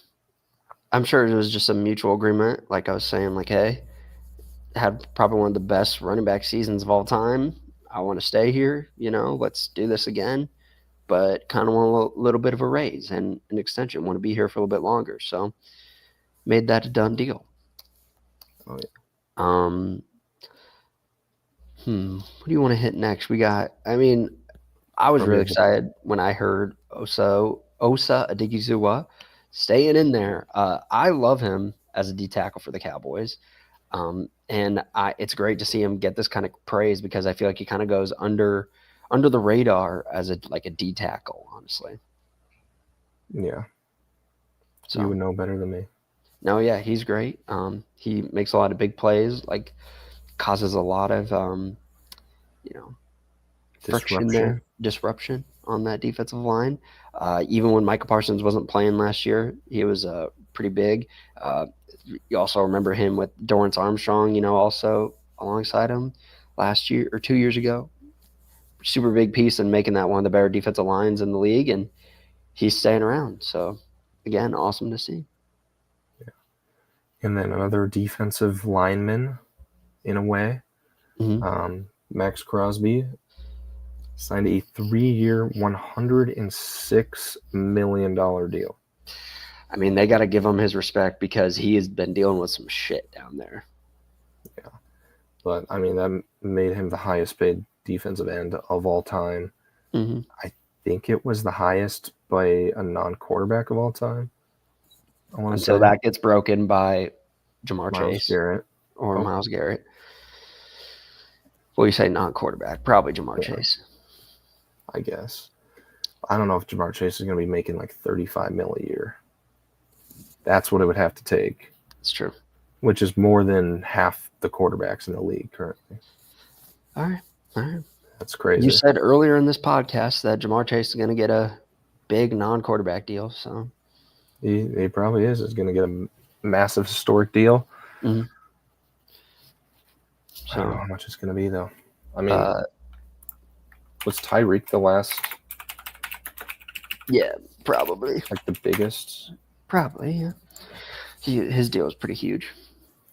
I'm sure it was just a mutual agreement. Like I was saying, like, hey, had probably one of the best running back seasons of all time. I want to stay here. Let's do this again. But kind of want a little bit of a raise and an extension. Want to be here for a little bit longer. So made that a done deal. Oh, yeah. What do you want to hit next? I was really excited when I heard Osa Odigizua staying in there. I love him as a D tackle for the Cowboys. And it's great to see him get this kind of praise because I feel like he kind of goes under the radar as a D tackle, honestly. Yeah. So you would know better than me. No, yeah, he's great. He makes a lot of big plays, like causes a lot of disruption on that defensive line. Even when Micah Parsons wasn't playing last year, he was pretty big. You also remember him with Dorrance Armstrong, also alongside him last year or 2 years ago. Super big piece in making that one of the better defensive lines in the league, and he's staying around. So, again, awesome to see. Yeah. And then another defensive lineman, in a way, Max Crosby, signed a 3-year, $106 million deal. I mean, they got to give him his respect because he has been dealing with some shit down there. Yeah. But, I mean, that made him the highest paid defensive end of all time. Mm-hmm. I think it was the highest by a non-quarterback of all time. Until that gets broken by Jamar Chase Garrett. Or Myles Garrett. Well, you say non-quarterback, probably Jamar Chase. I guess. I don't know if Jamar Chase is going to be making like $35 million a year. That's what it would have to take. It's true. Which is more than half the quarterbacks in the league currently. All right. That's crazy. You said earlier in this podcast that Jamar Chase is going to get a big non-quarterback deal. So he probably is. He's going to get a massive historic deal. Mm-hmm. So, I don't know how much it's going to be, though. I mean, was Tyreek the last? Yeah, probably. Like the biggest? Probably, yeah. His deal is pretty huge.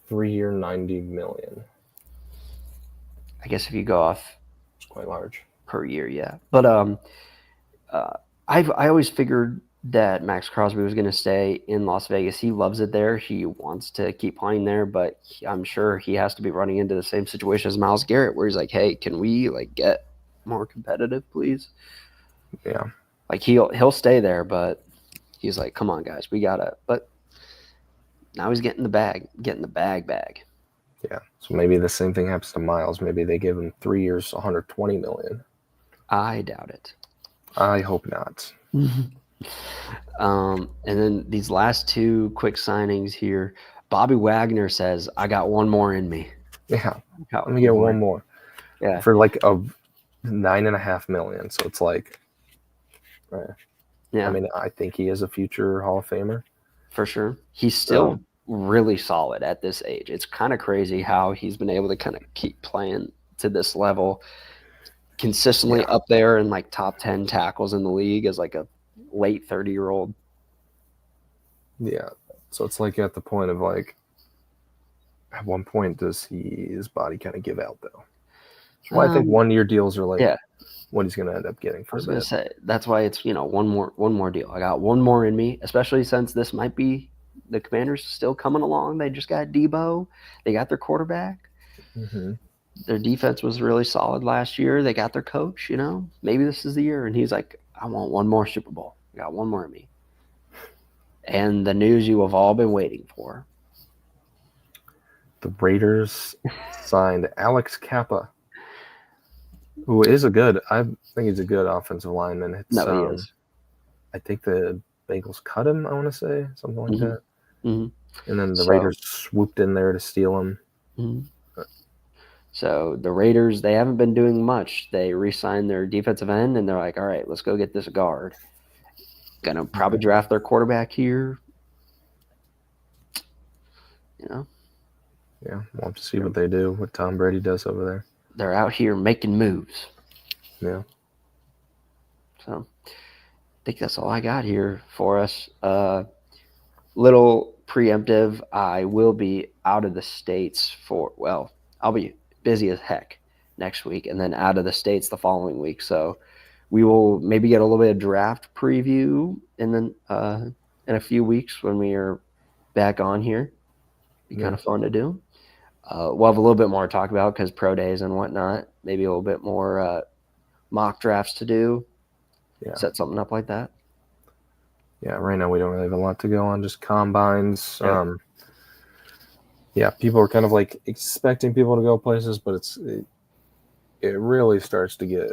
3-year, $90 million. I guess if you go off, it's quite large per year, yeah. But I always figured that Max Crosby was going to stay in Las Vegas. He loves it there. He wants to keep playing there, but I'm sure he has to be running into the same situation as Myles Garrett, where he's like, "Hey, can we like get more competitive, please?" Yeah. Like he'll stay there, but he's like, "Come on, guys, we gotta." But now he's getting the bag. Yeah. So maybe the same thing happens to Myles. Maybe they give him 3 years, 120 million. I doubt it. I hope not. And then these last two quick signings here. Bobby Wagner says, "I got one more in me." Yeah. Let me get one more. Yeah. For like a $9.5 million. So it's like, yeah. I mean, I think he is a future Hall of Famer. For sure. He's still really solid at this age. It's kind of crazy how he's been able to kind of keep playing to this level, consistently up there in like top 10 tackles in the league as like a late 30-year-old. Yeah. So it's like at the point of like, at one point does his body kind of give out though? Well, I think 1 year deals are like what he's going to end up getting for I was going to say, that's why it's, one more deal. I got one more in me, especially since this might be the Commanders still coming along. They just got Deebo. They got their quarterback. Mm-hmm. Their defense was really solid last year. They got their coach, maybe this is the year. And he's like, I want one more Super Bowl. I got one more in me. And the news you have all been waiting for. The Raiders signed Alex Kappa, who is I think he's a good offensive lineman. He is. I think the Bengals cut him, I want to say, something like that. Mm-hmm. And then the Raiders swooped in there to steal him. Mm-hmm. So the Raiders, they haven't been doing much. They re-signed their defensive end, and they're like, all right, let's go get this guard. Going to probably draft their quarterback here. Yeah, we'll have to see what they do, what Tom Brady does over there. They're out here making moves. Yeah. So I think that's all I got here for us. Little preemptive, I will be out of the States I'll be busy as heck next week and then out of the States the following week. So we will maybe get a little bit of draft preview and then in a few weeks when we are back on here. Be kind of fun to do. We'll have a little bit more to talk about because pro days and whatnot. Maybe a little bit more mock drafts to do. Yeah. Set something up like that. Yeah, right now we don't really have a lot to go on, just combines. Yep. People are kind of like expecting people to go places, but it really starts to get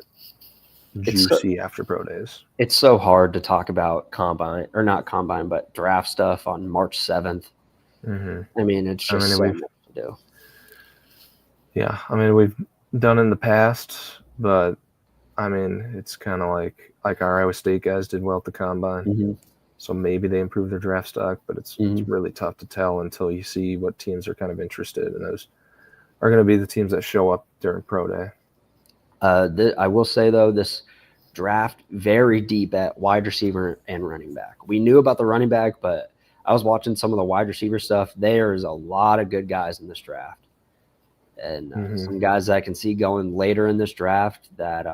juicy after pro days. It's so hard to talk about but draft stuff on March 7th. Mm-hmm. I mean, it's just so much to do. Yeah, I mean, we've done in the past, but I mean, it's kind of like our Iowa State guys did well at the combine. Mm-hmm. So maybe they improve their draft stock, but it's really tough to tell until you see what teams are kind of interested, and those are going to be the teams that show up during pro day. I will say, though, this draft very deep at wide receiver and running back. We knew about the running back, but I was watching some of the wide receiver stuff. There's a lot of good guys in this draft. And some guys that I can see going later in this draft that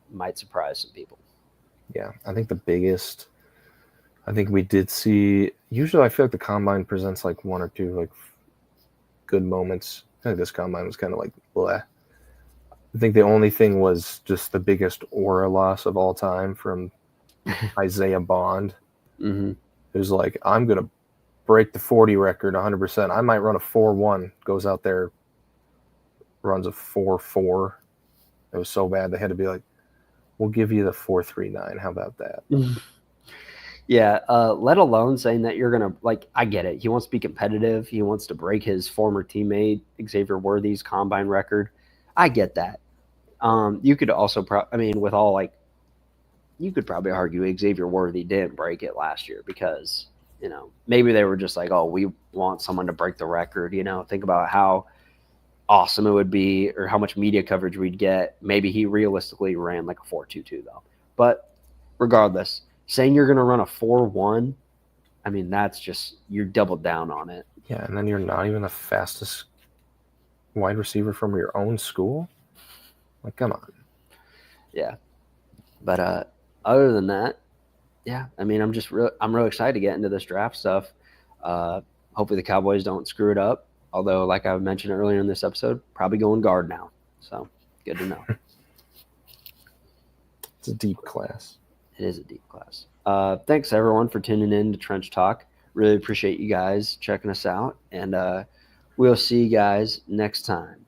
might surprise some people. Yeah, I think we did see. Usually, I feel like the combine presents like one or two like good moments. I think this combine was kind of like bleh. I think the only thing was just the biggest aura loss of all time from Isaiah Bond. Mm-hmm. It was like, I'm gonna break the 40 record 100%. I might run a 4.1. Goes out there, runs a 4.4. It was so bad they had to be like, we'll give you the 4.39. How about that? Yeah, let alone saying that you're going to, I get it. He wants to be competitive. He wants to break his former teammate, Xavier Worthy's combine record. I get that. You could also, you could probably argue Xavier Worthy didn't break it last year because, maybe they were just like, oh, we want someone to break the record. Think about how awesome it would be or how much media coverage we'd get. Maybe he realistically ran like a 4.22 though. But regardless, saying you're going to run a 4.1, I mean, that's just, you're doubled down on it. Yeah, and then you're not even the fastest wide receiver from your own school? Like, come on. Yeah. But other than that, Yeah, I mean, I'm really excited to get into this draft stuff. Hopefully the Cowboys don't screw it up. Although, like I mentioned earlier in this episode, probably going guard now. So good to know. It's a deep class. It is a deep class. Thanks everyone for tuning in to Trench Talk. Really appreciate you guys checking us out, and we'll see you guys next time.